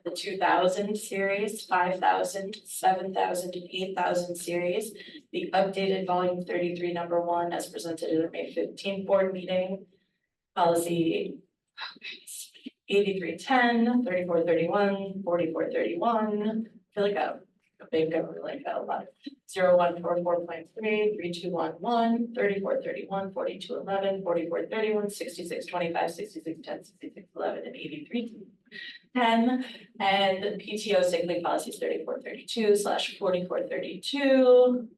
the 2000 series, 5000, 7000, 8000 series. The updated volume 33, number 1, as presented at the May 15 board meeting. Policy 8310, 3431, 4431. I feel like a big government, like a lot. 0144.3, 3211, 3431, 4211, 4431, 6625, 6610, 6611, and 8310. And PTO sick leave policies 3432/4432.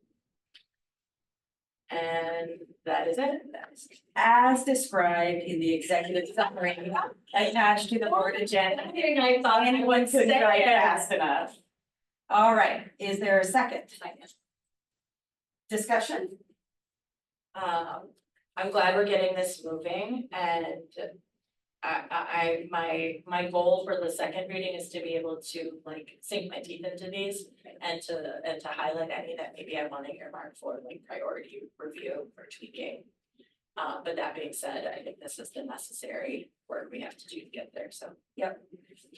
And that is it. That is As described in the executive summary attached to the board agenda. I thought Anyone could write it fast enough. All right, is there a second? Discussion? I'm glad we're getting this moving, and my goal for the second reading is to be able to like sink my teeth into these and to highlight any that maybe I want to earmark for like priority review or tweaking. But that being said, I think this is the necessary work we have to do to get there, so. Yep.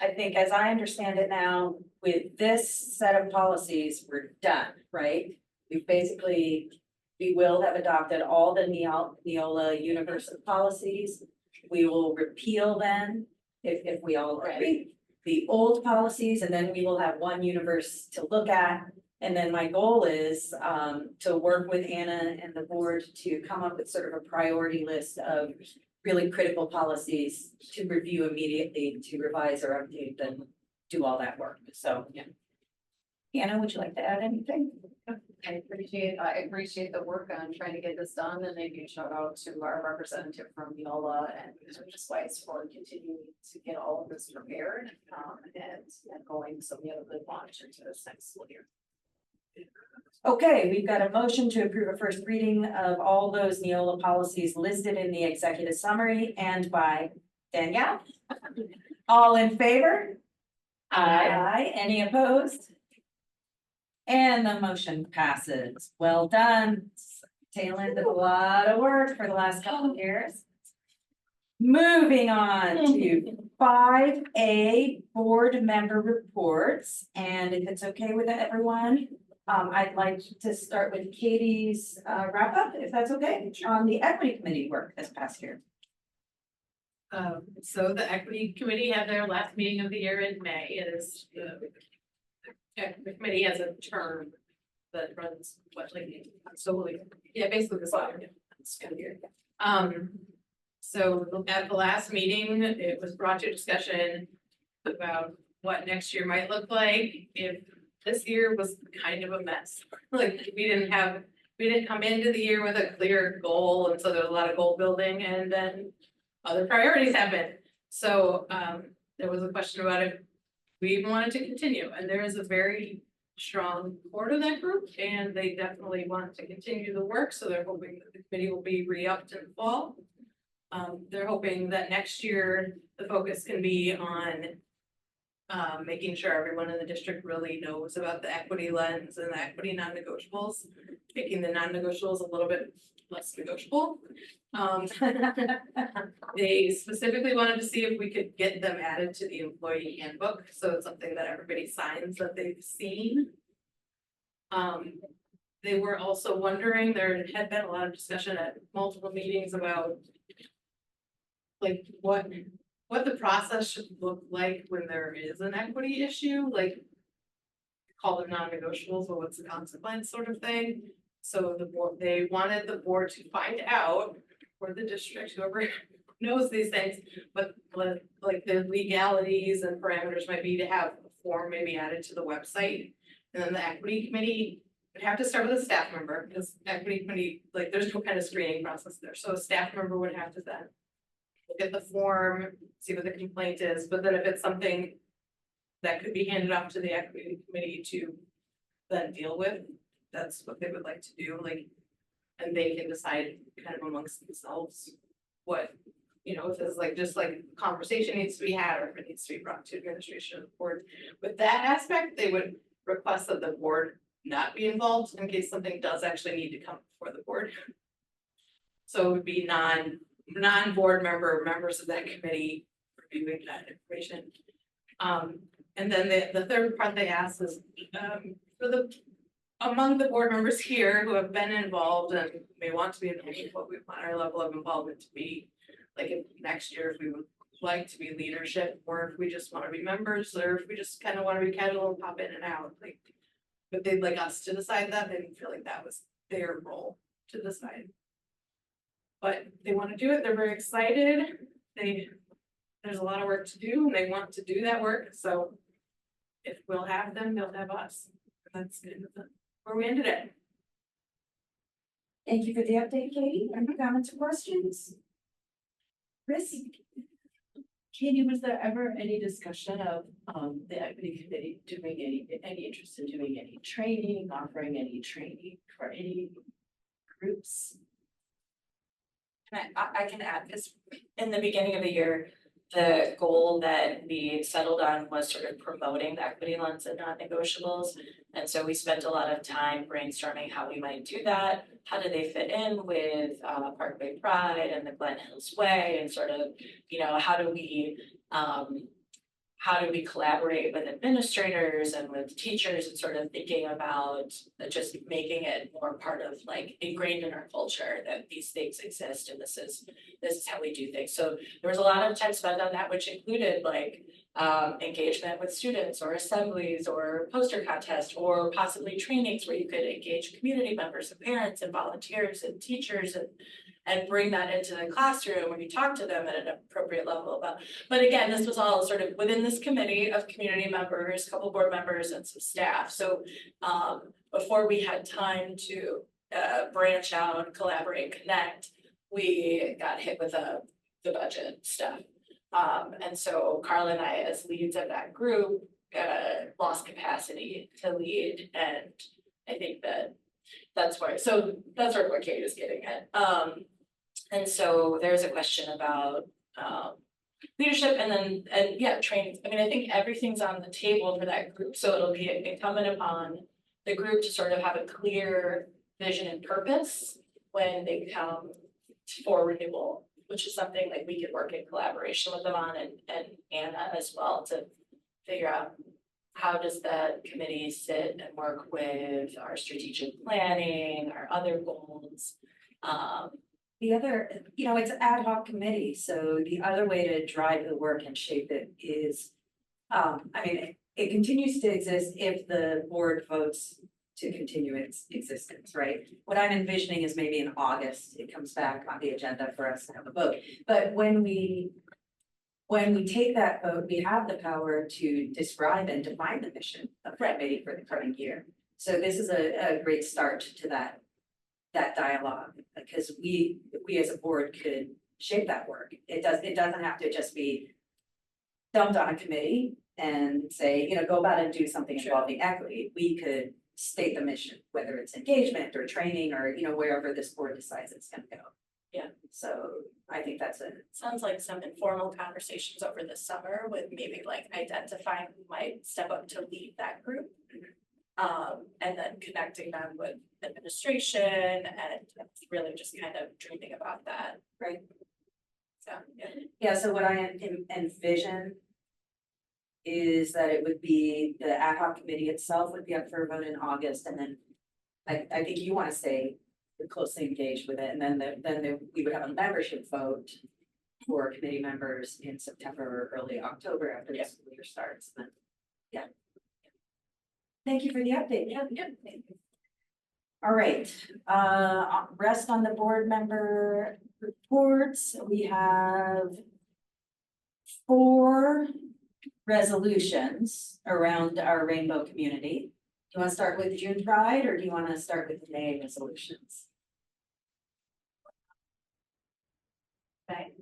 I think as I understand it now, with this set of policies, we're done, right? We've basically, we will have adopted all the Neola universal policies. We will repeal them if we all agree. The old policies, and then we will have one universe to look at. And then my goal is to work with Anna and the board to come up with sort of a priority list of really critical policies to review immediately, to revise or update them, do all that work. So, yeah. Anna, would you like to add anything? I appreciate the work on trying to get this done, and maybe a shout out to our representative from Neola and Mr. Weiss for continuing to get all of this prepared and going, so we have a good launch into this next school year. Okay, we've got a motion to approve a first reading of all those Neola policies listed in the executive summary and by Danielle. All in favor? Aye. Any opposed? And the motion passes. Well done. Tail end of a lot of work for the last couple of years. Moving on to 5A board member reports, and if it's okay with everyone, I'd like to start with Katie's wrap up, if that's okay, on the equity committee work this past year. So the equity committee had their last meeting of the year in May. It is the committee has a term that runs basically this year. So at the last meeting, it was brought to discussion about what next year might look like. If this year was kind of a mess, like we didn't come into the year with a clear goal, and so there was a lot of goal building, and then other priorities happened. So there was a question about if we wanted to continue, and there is a very strong core to that group, and they definitely want to continue the work, so they're hoping that the committee will be re-upped in the fall. They're hoping that next year, the focus can be on making sure everyone in the district really knows about the equity lens and the equity non-negotiables, making the non-negotiables a little bit less negotiable. They specifically wanted to see if we could get them added to the employee handbook, so it's something that everybody signs that they've seen. They were also wondering, there had been a lot of discussion at multiple meetings about like what the process should look like when there is an equity issue, like call them non-negotiables, but what's the consequence sort of thing. So the board, they wanted the board to find out, or the district, whoever knows these things, but like the legalities and parameters might be to have a form maybe added to the website. And then the equity committee would have to start with a staff member, because equity committee, like there's no kind of screening process there. So a staff member would have to then look at the form, see what the complaint is, but then if it's something that could be handed off to the equity committee to then deal with, that's what they would like to do, like, and they can decide kind of amongst themselves what, you know, if it's like, just like conversation needs to be had, or if it needs to be brought to administration of the board. With that aspect, they would request that the board not be involved in case something does actually need to come before the board. So it would be non-board members of that committee reviewing that information. And then the third part they asked is, among the board members here who have been involved and may want to be involved, what we want our level of involvement to be. Like if next year, if we would like to be leadership, or if we just want to be members, or if we just kind of want to be casual and pop in and out, like. But they'd like us to decide that, they didn't feel like that was their role to decide. But they want to do it, they're very excited, there's a lot of work to do, and they want to do that work, so. If we'll have them, they'll have us, that's kind of where we ended it. Thank you for the update, Katie. Any comments or questions? Chris? Katie, was there ever any discussion of the equity committee doing any interest in doing any training, offering any training for any groups? I can add, because in the beginning of the year, the goal that we settled on was sort of promoting the equity lens and non-negotiables. And so we spent a lot of time brainstorming how we might do that. How do they fit in with Parkway Pride and the Glen Hills Way, and sort of, how do we collaborate with administrators and with teachers, and sort of thinking about just making it more part of like ingrained in our culture that these things exist and this is how we do things. So there was a lot of time spent on that, which included like engagement with students or assemblies or poster contests or possibly trainings where you could engage community members and parents and volunteers and teachers and bring that into the classroom when you talk to them at an appropriate level about. But again, this was all sort of within this committee of community members, a couple board members and some staff. So before we had time to branch out, collaborate, connect, we got hit with the budget stuff. And so Carla and I, as leads of that group, lost capacity to lead. And I think that's where Kate is getting at. And so there's a question about leadership and training. I mean, I think everything's on the table for that group. So it'll be incumbent upon the group to sort of have a clear vision and purpose when they come for renewal, which is something like we could work in collaboration with them on, and Anna as well, to figure out how does the committee sit and work with our strategic planning, our other goals. The other, it's an ad hoc committee, so the other way to drive the work and shape it is, it continues to exist if the board votes to continue its existence, right? What I'm envisioning is maybe in August, it comes back on the agenda for us to have a vote. But when we take that vote, we have the power to describe and define the mission of the committee for the coming year. So this is a great start to that dialogue, because we as a board could shape that work. It doesn't have to just be dumped on a committee and say, go about and do something involving equity. We could state the mission, whether it's engagement or training or, wherever this board decides it's gonna go. Yeah. So I think sounds like some informal conversations over the summer with maybe like identifying who might step up to lead that group. And then connecting them with administration and really just kind of dreaming about that. right. So, yeah. Yeah, so what I envision is that it would be the ad hoc committee itself would be up for a vote in August, and then I think you want to say we're closely engaged with it, and then we would have a membership vote for committee members in September or early October after the school year starts. And then, yeah. Thank you for the update. Yeah. All right, rest on the board member reports. We have 4 resolutions around our rainbow community. Do you want to start with June Pride, or do you want to start with the May resolutions? Okay.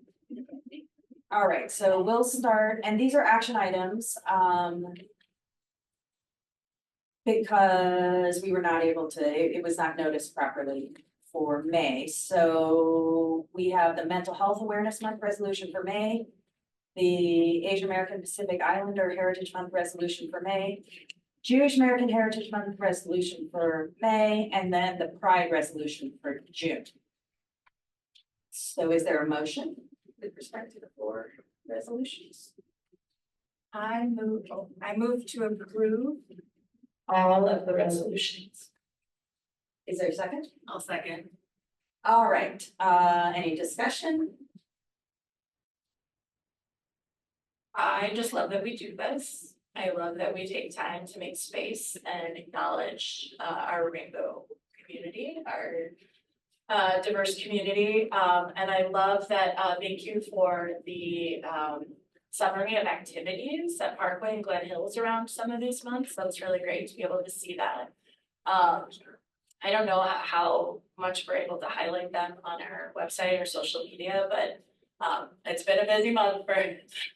All right, so we'll start, and these are action items. Because we were not able to, it was not noticed properly for May. So we have the Mental Health Awareness Month resolution for May, the Asian American Pacific Islander Heritage Month resolution for May, Jewish American Heritage Month resolution for May, and then the Pride resolution for June. So is there a motion with respect to the 4 resolutions? I move to approve all of the resolutions. Is there a second? I'll second. All right, any discussion? I just love that we do this. I love that we take time to make space and acknowledge our rainbow community, our diverse community. And I love that, thank you for the summary of activities at Parkway and Glen Hills around some of these months. That was really great to be able to see that. I don't know how much we're able to highlight them on our website or social media, but it's been a busy month for,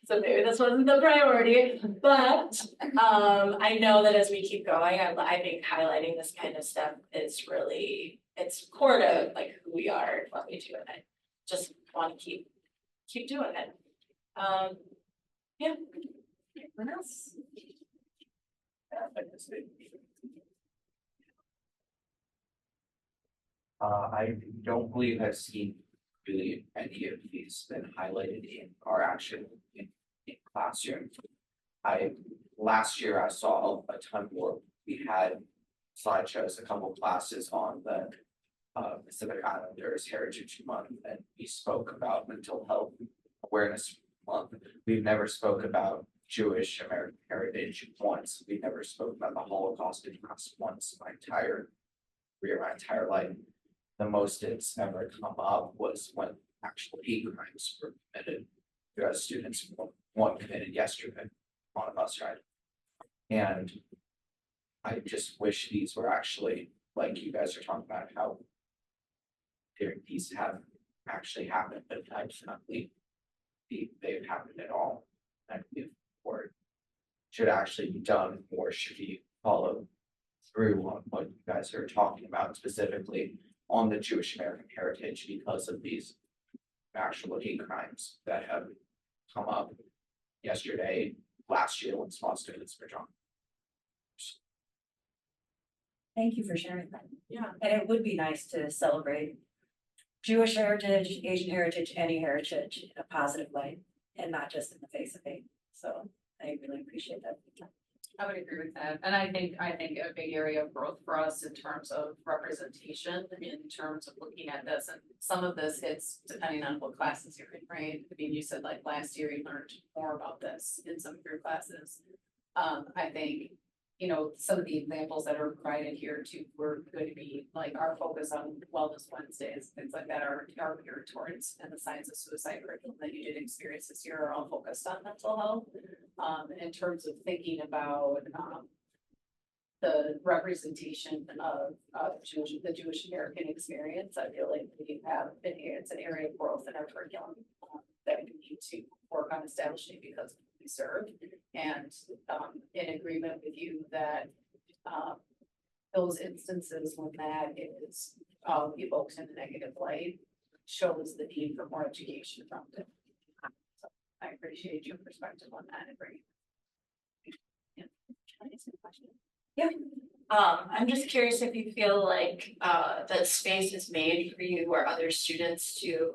so maybe this wasn't the priority, but I know that as we keep going, I think highlighting this kind of stuff is really, it's core to like who we are and what we do, and I just want to keep doing it. Yeah. Anyone else? I don't believe I've seen really any of these been highlighted in our action in classroom. Last year I saw a ton more. We had slideshows, a couple classes on the Pacific Islanders Heritage Month, and we spoke about Mental Health Awareness Month. We've never spoke about Jewish American heritage once. We never spoke about the Holocaust in class once my entire career, my entire life. The most it's ever come up was when actual hate crimes were committed. There are students, one committed yesterday on a bus ride. And I just wish these were actually, like you guys are talking about, how these have actually happened, but I do not believe they've happened at all. I believe or should actually be done or should be followed through on what you guys are talking about specifically on the Jewish American heritage because of these actual hate crimes that have come up yesterday, last year when small students were drunk. Thank you for sharing that. Yeah. And it would be nice to celebrate Jewish heritage, Asian heritage, any heritage in a positive way and not just in the face of hate. So I really appreciate that. I would agree with that, and I think a big area of growth for us in terms of representation, in terms of looking at this, and some of this hits depending on what classes you're in, right? I mean, you said like last year you learned more about this in some of your classes. I think, you know, some of the examples that are provided here too were going to be like our focus on Wellness Wednesdays, things like that are geared towards, and the science of suicide curriculum that you did experience this year are all focused on mental health. In terms of thinking about the representation of the Jewish American experience, I feel like it's an area of growth in our curriculum that we need to work on establishing because we serve. And in agreement with you that those instances when that is evoked in a negative light shows the need for more education around it. So I appreciate your perspective on that and bringing. Yeah. Can I ask you a question? Yeah. I'm just curious if you feel like that space is made for you or other students to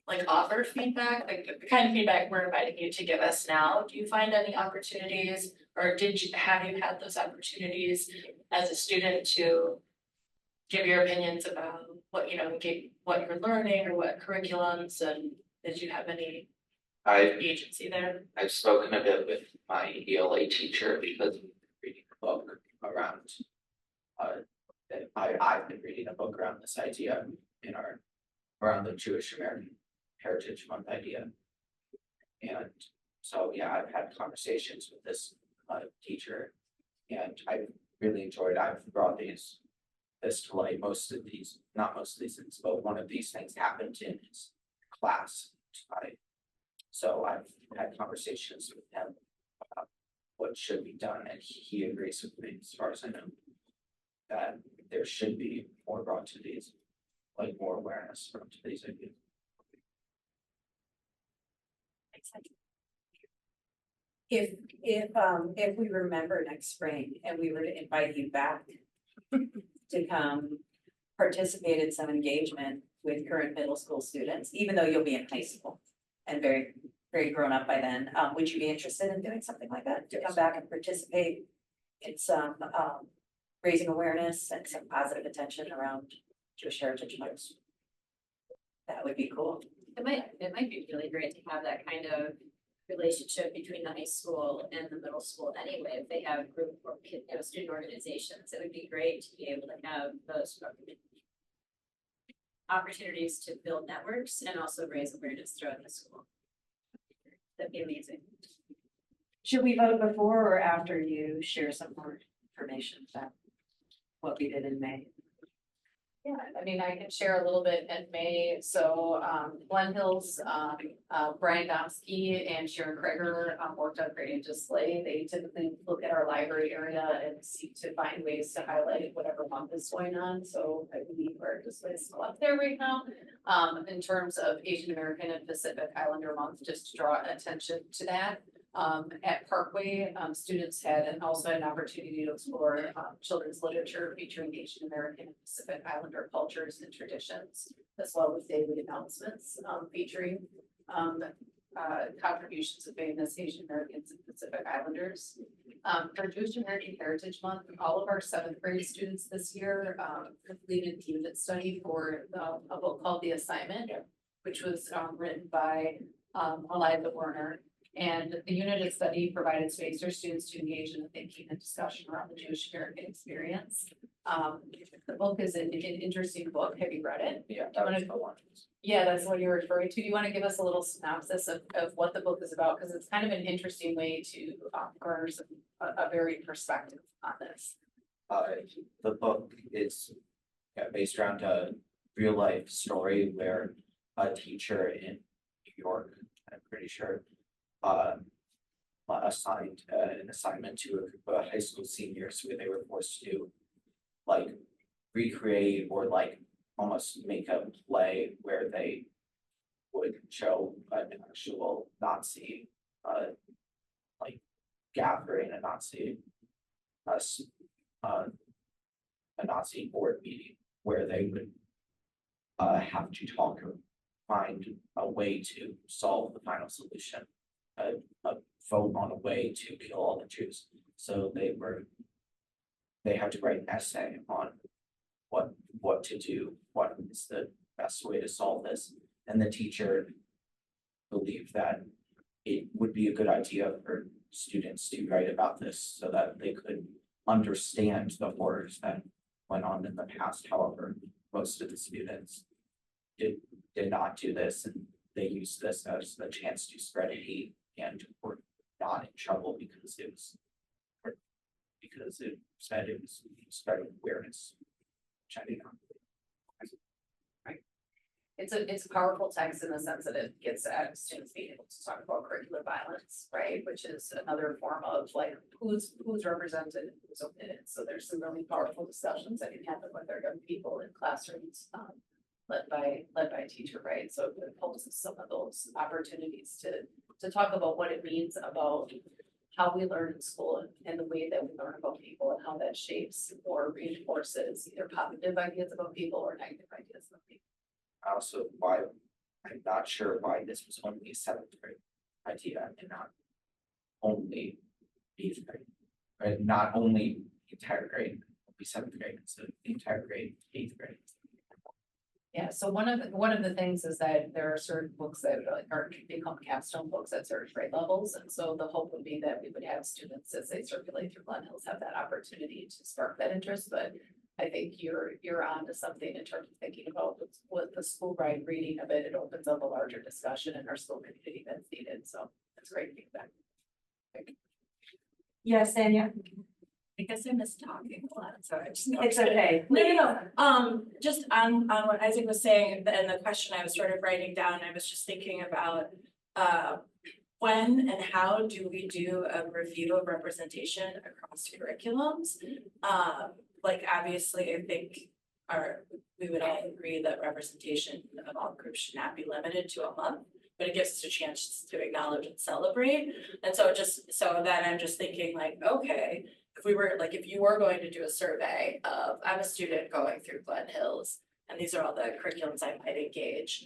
like offer feedback, like the kind of feedback we're inviting you to give us now. Do you find any opportunities, or have you had those opportunities as a student to give your opinions about what what you're learning or what curriculums, and did you have any agency there? I've spoken a bit with my ELA teacher because I'm reading a book around I've been reading a book around this idea around the Jewish American Heritage Month idea. And so yeah, I've had conversations with this teacher and I really enjoyed I've brought this to light. Not most of these things, but one of these things happened in his class tonight. So I've had conversations with him about what should be done, and he agrees with me as far as I know that there should be more brought to these, like more awareness brought to these ideas. if we remember next spring and we were to invite you back to come participate in some engagement with current middle school students, even though you'll be in high school and very, very grown up by then, would you be interested in doing something like that? To come back and participate in some, raising awareness and some positive attention around Jewish Heritage Month? That would be cool. It might be really great to have that kind of relationship between the high school and the middle school anyway. If they have group or student organizations, it would be great to be able to have those opportunities to build networks and also raise awareness throughout the school. That'd be amazing. Should we vote before or after you share some more information about what we did in May? Yeah, I mean, I can share a little bit in May, so, Glen Hills, Brian Domsky and Sharon Kreger, worked on creating display. They typically look at our library area and seek to find ways to highlight whatever month is going on, so I believe our display is still up there right now. In terms of Asian American and Pacific Islander Month, just to draw attention to that. At Parkway, students had also an opportunity to explore children's literature featuring Asian American and Pacific Islander cultures and traditions, as well as daily announcements featuring contributions of famous Asian Americans and Pacific Islanders. For Jewish American Heritage Month, all of our 7th grade students this year completed a unit study for a book called The Assignment, which was written by Eliza Werner. And the unit of study provided space for students to engage in the thinking and discussion around the Jewish American experience. The book is an interesting book. Have you read it? Yeah. Yeah, that's what you're referring to. Do you want to give us a little synopsis of what the book is about? Because it's kind of an interesting way to garner a varied perspective on this. The book is based around a real life story where a teacher in New York, I'm pretty sure, assigned an assignment to a group of high school seniors where they were forced to like recreate or like almost make a play where they would show an actual Nazi like gathering, a Nazi board meeting where they would have to talk or find a way to solve the final solution. A vote on a way to kill all the Jews. So they had to write an essay on what to do, what is the best way to solve this. And the teacher believed that it would be a good idea for students to write about this so that they could understand the horrors that went on in the past. However, most of the students did not do this, and they used this as a chance to spread hate and were not in trouble because it said it was spreading awareness. Which I did not. It's a powerful text in the sense that it gets at students being able to talk about curricular violence, right? Which is another form of like who's represented and who's omitted. So there's some really powerful discussions that can happen with our young people in classrooms, led by a teacher, right? So it poses some of those opportunities to talk about what it means about how we learn in school and the way that we learn about people and how that shapes or reinforces either positive ideas about people or negative ideas about people. Also, I'm not sure why this was only a 7th grade idea and not only 8th grade, right? Not only the entire grade, it'll be 7th grade, so the entire grade, 8th grade. Yeah, so one of the things is that there are certain books that are become capstone books at certain grade levels, and so the hope would be that we would have students as they circulate through Glen Hills have that opportunity to spark that interest. But I think you're on to something in terms of thinking about what the school wide reading of it. It opens up a larger discussion in our school community that's needed. So that's great feedback. Yes, Danielle? I guess I missed talking a lot, so I just. It's okay. No. Just on what Isaac was saying and the question I was sort of writing down, I was just thinking about when and how do we do a review of representation across curriculums? Like obviously, I think we would all agree that representation of all groups should not be limited to a month. but it gives us a chance to acknowledge and celebrate. And so so then I'm just thinking like, okay, if you were going to do a survey of, I'm a student going through Glen Hills, and these are all the curriculums I might engage.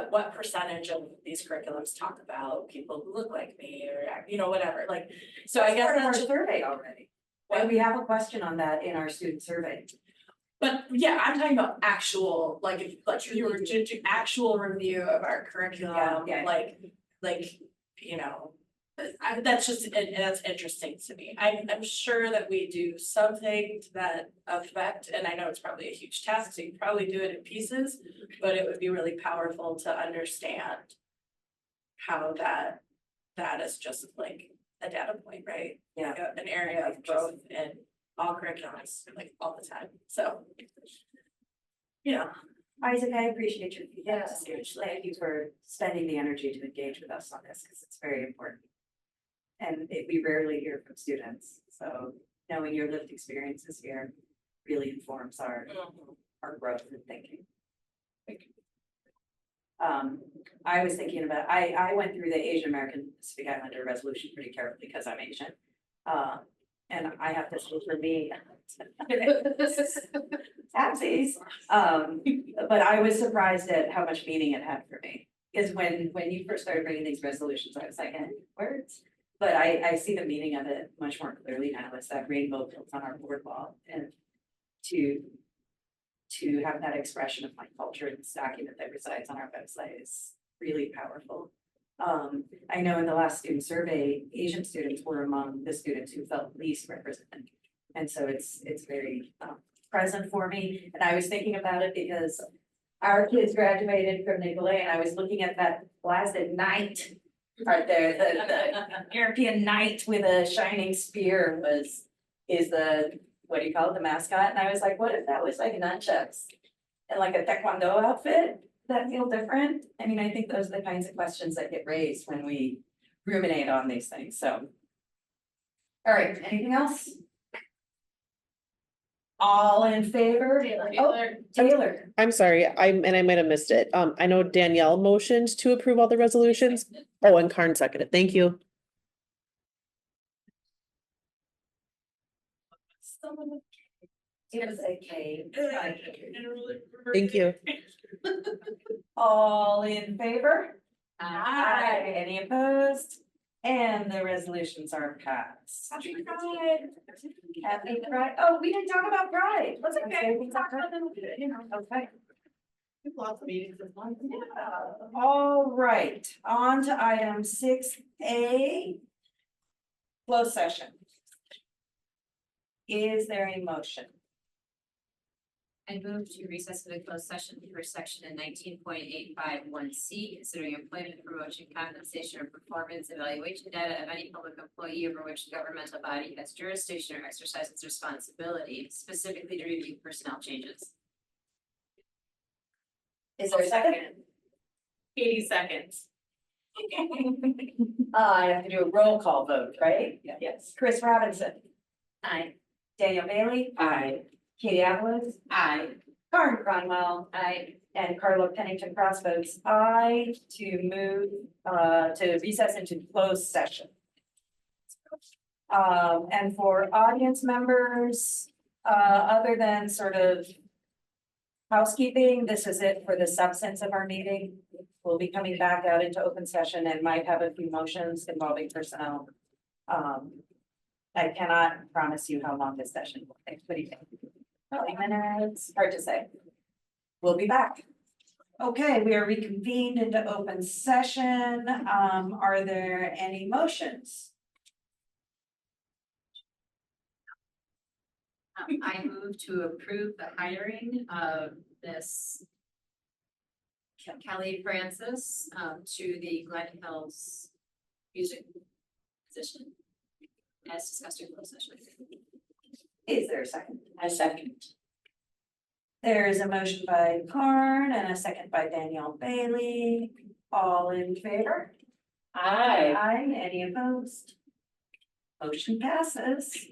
What percentage of these curriculums talk about people who look like me or, whatever, like, so I guess Part of our that's just, survey already. And we have a question on that in our student survey. but yeah, I'm talking about actual, like, if you were to do actual review of our curriculum, Yeah. like, that's interesting to me. I'm sure that we do something to that effect, and I know it's probably a huge task, so you probably do it in pieces, but it would be really powerful to understand how that is just like a data point, right? Yeah. Like an area of growth in all curriculums, like all the time, so. Isaac, I appreciate your feedback. Yeah, seriously. Thank you for spending the energy to engage with us on this, because it's very important. And we rarely hear from students, so knowing your lived experiences here really informs our growth and thinking. I was thinking about, I went through the Asian American Pacific Islander resolution pretty carefully because I'm Asian. And I have to say for me, Tapsies. But I was surprised at how much meaning it had for me. Because when you first started bringing these resolutions, I was like, words. But I see the meaning of it much more clearly now. It's that rainbow built on our board wall, and to have that expression of my culture in this document that resides on our website is really powerful. I know in the last student survey, Asian students were among the students who felt least represented. And so it's very present for me. And I was thinking about it because our kids graduated from Nicolay, and I was looking at that blasted knight right there, the European knight with a shining spear is the, what do you call it, the mascot? And I was like, what if that was like nunchucks and like a taekwondo outfit? That feel different? I mean, I think those are the kinds of questions that get raised when we ruminate on these things, so. All right, anything else? All in favor? Oh, Taylor. I'm sorry, I might have missed it. I know Danielle motioned to approve all the resolutions. Oh, and Karen seconded. Thank you. It was a K. Thank you. All in favor? Aye. Any opposed? And the resolutions are passed. Happy Pride. Happy Pride. Oh, we didn't talk about Pride. That's okay, we talked about them, Okay. Lots of meetings this month. All right, on to item 6A. Closed session. Is there a motion? I move to recess to the closed session for section 19.851C, considering employment, promotion, compensation, or performance evaluation data of any public employee over which the governmental body has jurisdiction or exercises responsibility, specifically to review personnel changes. Is there a second? 80 seconds. I have to do a roll call vote, right? Yes. Chris Robinson. Aye. Daniel Bailey. Aye. Katie Avalos. Aye. Karen Cronwell. Aye. And Carla Pennington Cross votes aye to move to recess into closed session. And for audience members, other than sort of housekeeping, this is it for the substance of our meeting. We'll be coming back out into open session and might have a few motions involving personnel. I cannot promise you how long this session will take. What do you think? 20 minutes, hard to say. We'll be back. Okay, we are reconvened into open session. Are there any motions? I move to approve the hiring of this Kelly Francis to the Glen Hills music position as discussed in closed session. Is there a second? I second. There is a motion by Karn and a second by Danielle Bailey. All in favor? Aye. Aye. Any opposed? Motion passes.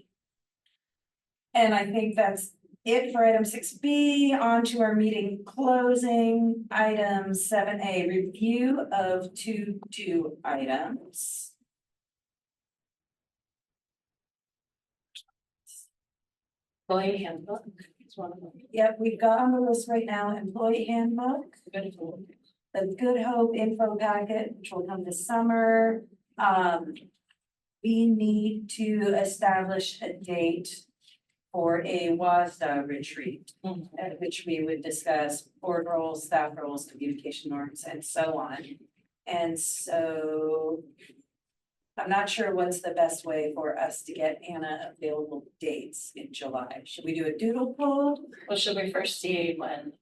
And I think that's it for item 6B. On to our meeting closing. Item 7A, review of 2 items. Employee handbook is one of them. Yep, we've got on the list right now, employee handbook, the Good Hope info packet, which will come this summer. We need to establish a date for a WASDA retreat, at which we would discuss board roles, staff roles, communication norms, and so on. And so I'm not sure what's the best way for us to get Anna available dates in July. Should we do a doodle poll? Well, should we first see when,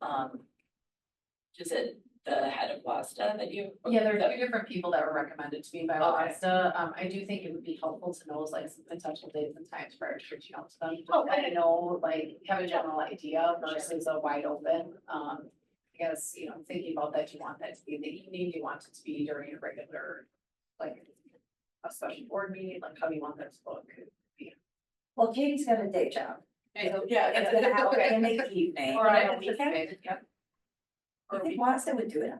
is it the head of WASDA that you? Yeah, there are 2 different people that were recommended to me by Okay. WASDA. I do think it would be helpful to know like some potential dates and times prior to reaching out to them. Just Okay. kind of know, like, have a general idea versus a wide open. I guess, thinking about that, do you want that to be in the evening? Do you want it to be during a regular, like, a special board meeting? Like, how do you want that to look? Well, Katie's got a day job. So, It's gonna happen in the evening. Or on a weekend, yep. I think Watson would do it.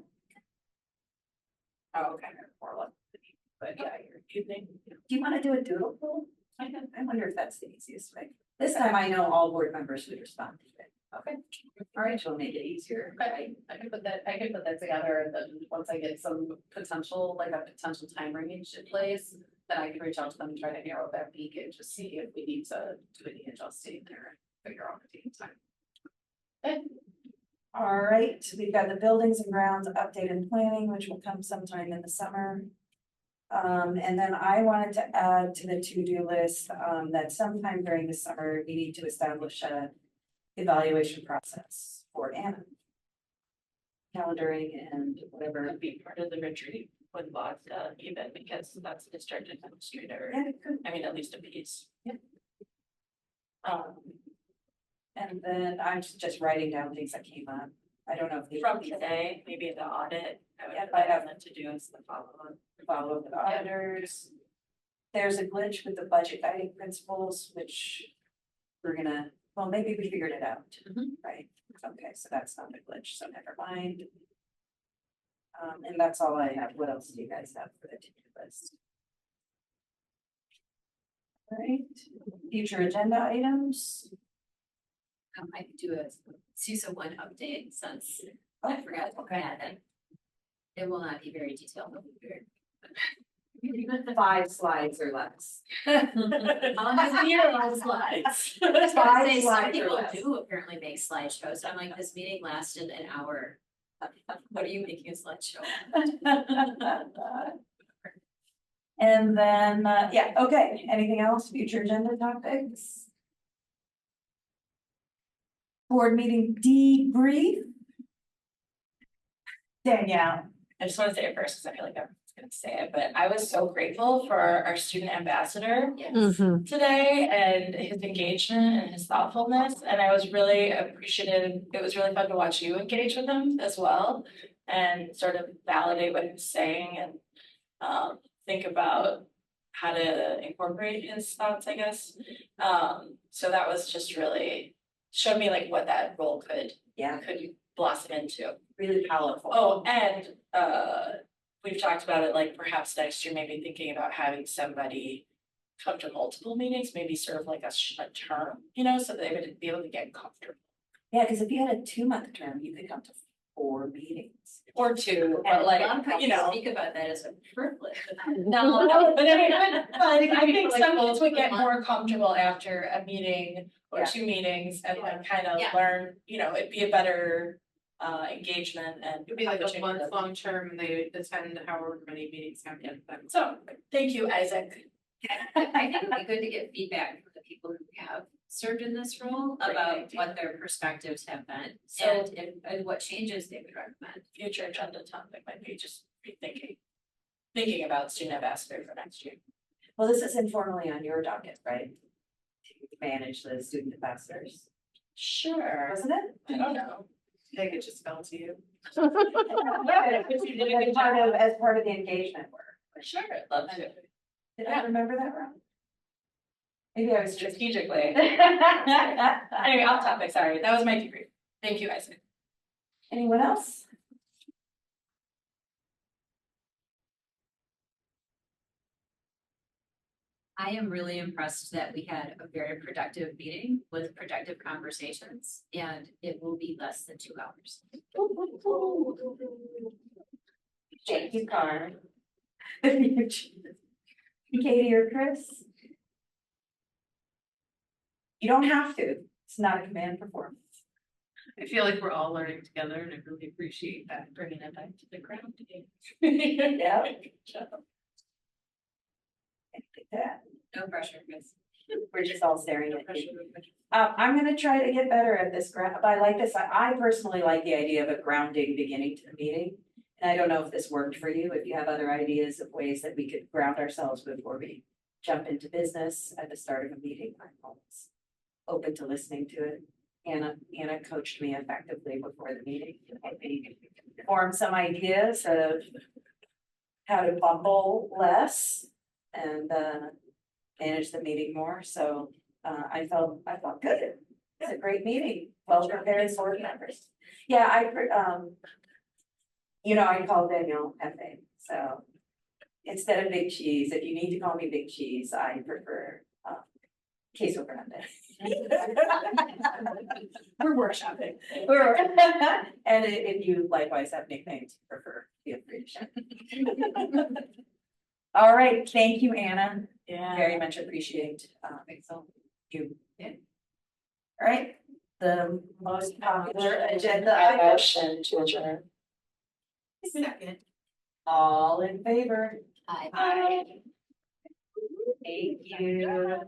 Oh, okay, or like, but yeah, your evening. Do you wanna do a doodle poll? I wonder if that's the easiest way. This time I know all board members would respond to it. Okay. All right, she'll make it easier. I can put that together, and then once I get some potential, like a potential time range in place, then I can reach out to them and try to narrow that week and just see if we need to do any adjusting there, figure out the date and time. Okay. All right, we've got the buildings and grounds update and planning, which will come sometime in the summer. And then I wanted to add to the to-do list, that sometime during the summer, we need to establish a evaluation process for Anna. Calendaring and whatever. Would be part of the retreat with WASDA even because that's the district administrator. Yeah, it could. I mean, at least a piece. Yeah. Um, And then I'm just writing down things that came up. I don't know if they. from today, maybe the audit, I would Yeah, put I that have- on to do as the follow-up. Follow up with auditors. There's a glitch with the budget guiding principles, which we're gonna, well, maybe we figured it out, right? Okay, so that's not a glitch, so never mind. And that's all I have. What else do you guys have for the to-do list? All right, future agenda items. I could do a CISA 1 update since I forgot to add it. It will not be very detailed. It'll be very- 5 slides or less. On 0 slides. I was gonna say, some people do apparently make slideshows. I'm like, this meeting lasted an hour. What are you making a slideshow? And then, yeah, okay, anything else, future agenda topics? Board meeting debrief. Danielle. I just want to say it first because I feel like I'm gonna say it, but I was so grateful for our student ambassador Yes. today and his engagement and his thoughtfulness. And I was really appreciative. It was really fun to watch you engage with him as well and sort of validate what he was saying and think about how to incorporate his thoughts, I guess. So that was just really showed me like what that role could blossom into. Really powerful. Oh, and we've talked about it, like perhaps next year, maybe thinking about having somebody come to multiple meetings, maybe serve like a term, so they would be able to get comfortable. Yeah, because if you had a 2-month term, you could come to 4 meetings. Or 2, And but like, a lot of people speak about that as a privilege. No, but I think some kids would get more comfortable after a meeting or 2 meetings and then kind of Yeah. learn, it'd be a better engagement and. It'd be like a opportunity. month-long term, and they attend however many meetings come in. So, thank you, Isaac. I think it'd be good to get feedback from the people who have served in this role about what their perspectives have been So- and what changes they would recommend. Future agenda topic might be just thinking about student ambassador for next year. Well, this is informally on your docket, right? To manage the student ambassadors, Sure. wasn't it? I don't know. I think it just fell to you. As part of the engagement work. Sure, I'd love to. Did I remember that wrong? Maybe I was just. strategically. Anyway, off topic, sorry, that was my debrief. Thank you, Isaac. Anyone else? I am really impressed that we had a very productive meeting with productive conversations, and it will be less than 2 hours. Thank you, Karen. Katie or Chris? You don't have to, it's not a command performance. I feel like we're all learning together and I really appreciate that, bringing it back to the ground again. Yeah. Yeah, No pressure, Chris. we're just all staring No at pressure. you. I'm gonna try to get better at this but I like this, I personally like the idea of a grounding beginning to the meeting. And I don't know if this worked for you, if you have other ideas of ways that we could ground ourselves before we jump into business at the start of a meeting, I'm always open to listening to it. Anna coached me effectively before the meeting, maybe form some ideas of how to bumble less and manage the meeting more, so I felt good. It's a great meeting, well prepared board members. Yeah, I call Danielle Pepe, so instead of Big Cheese, if you need to call me Big Cheese, I prefer queso grande. We're workshopping. And if you likewise have nicknames, prefer, feel free to share. All right, thank you, Anna. Yeah. Very much appreciate you. All right, the most popular agenda item. Motion to adjourn. Second. All in favor? Hi. Thank you.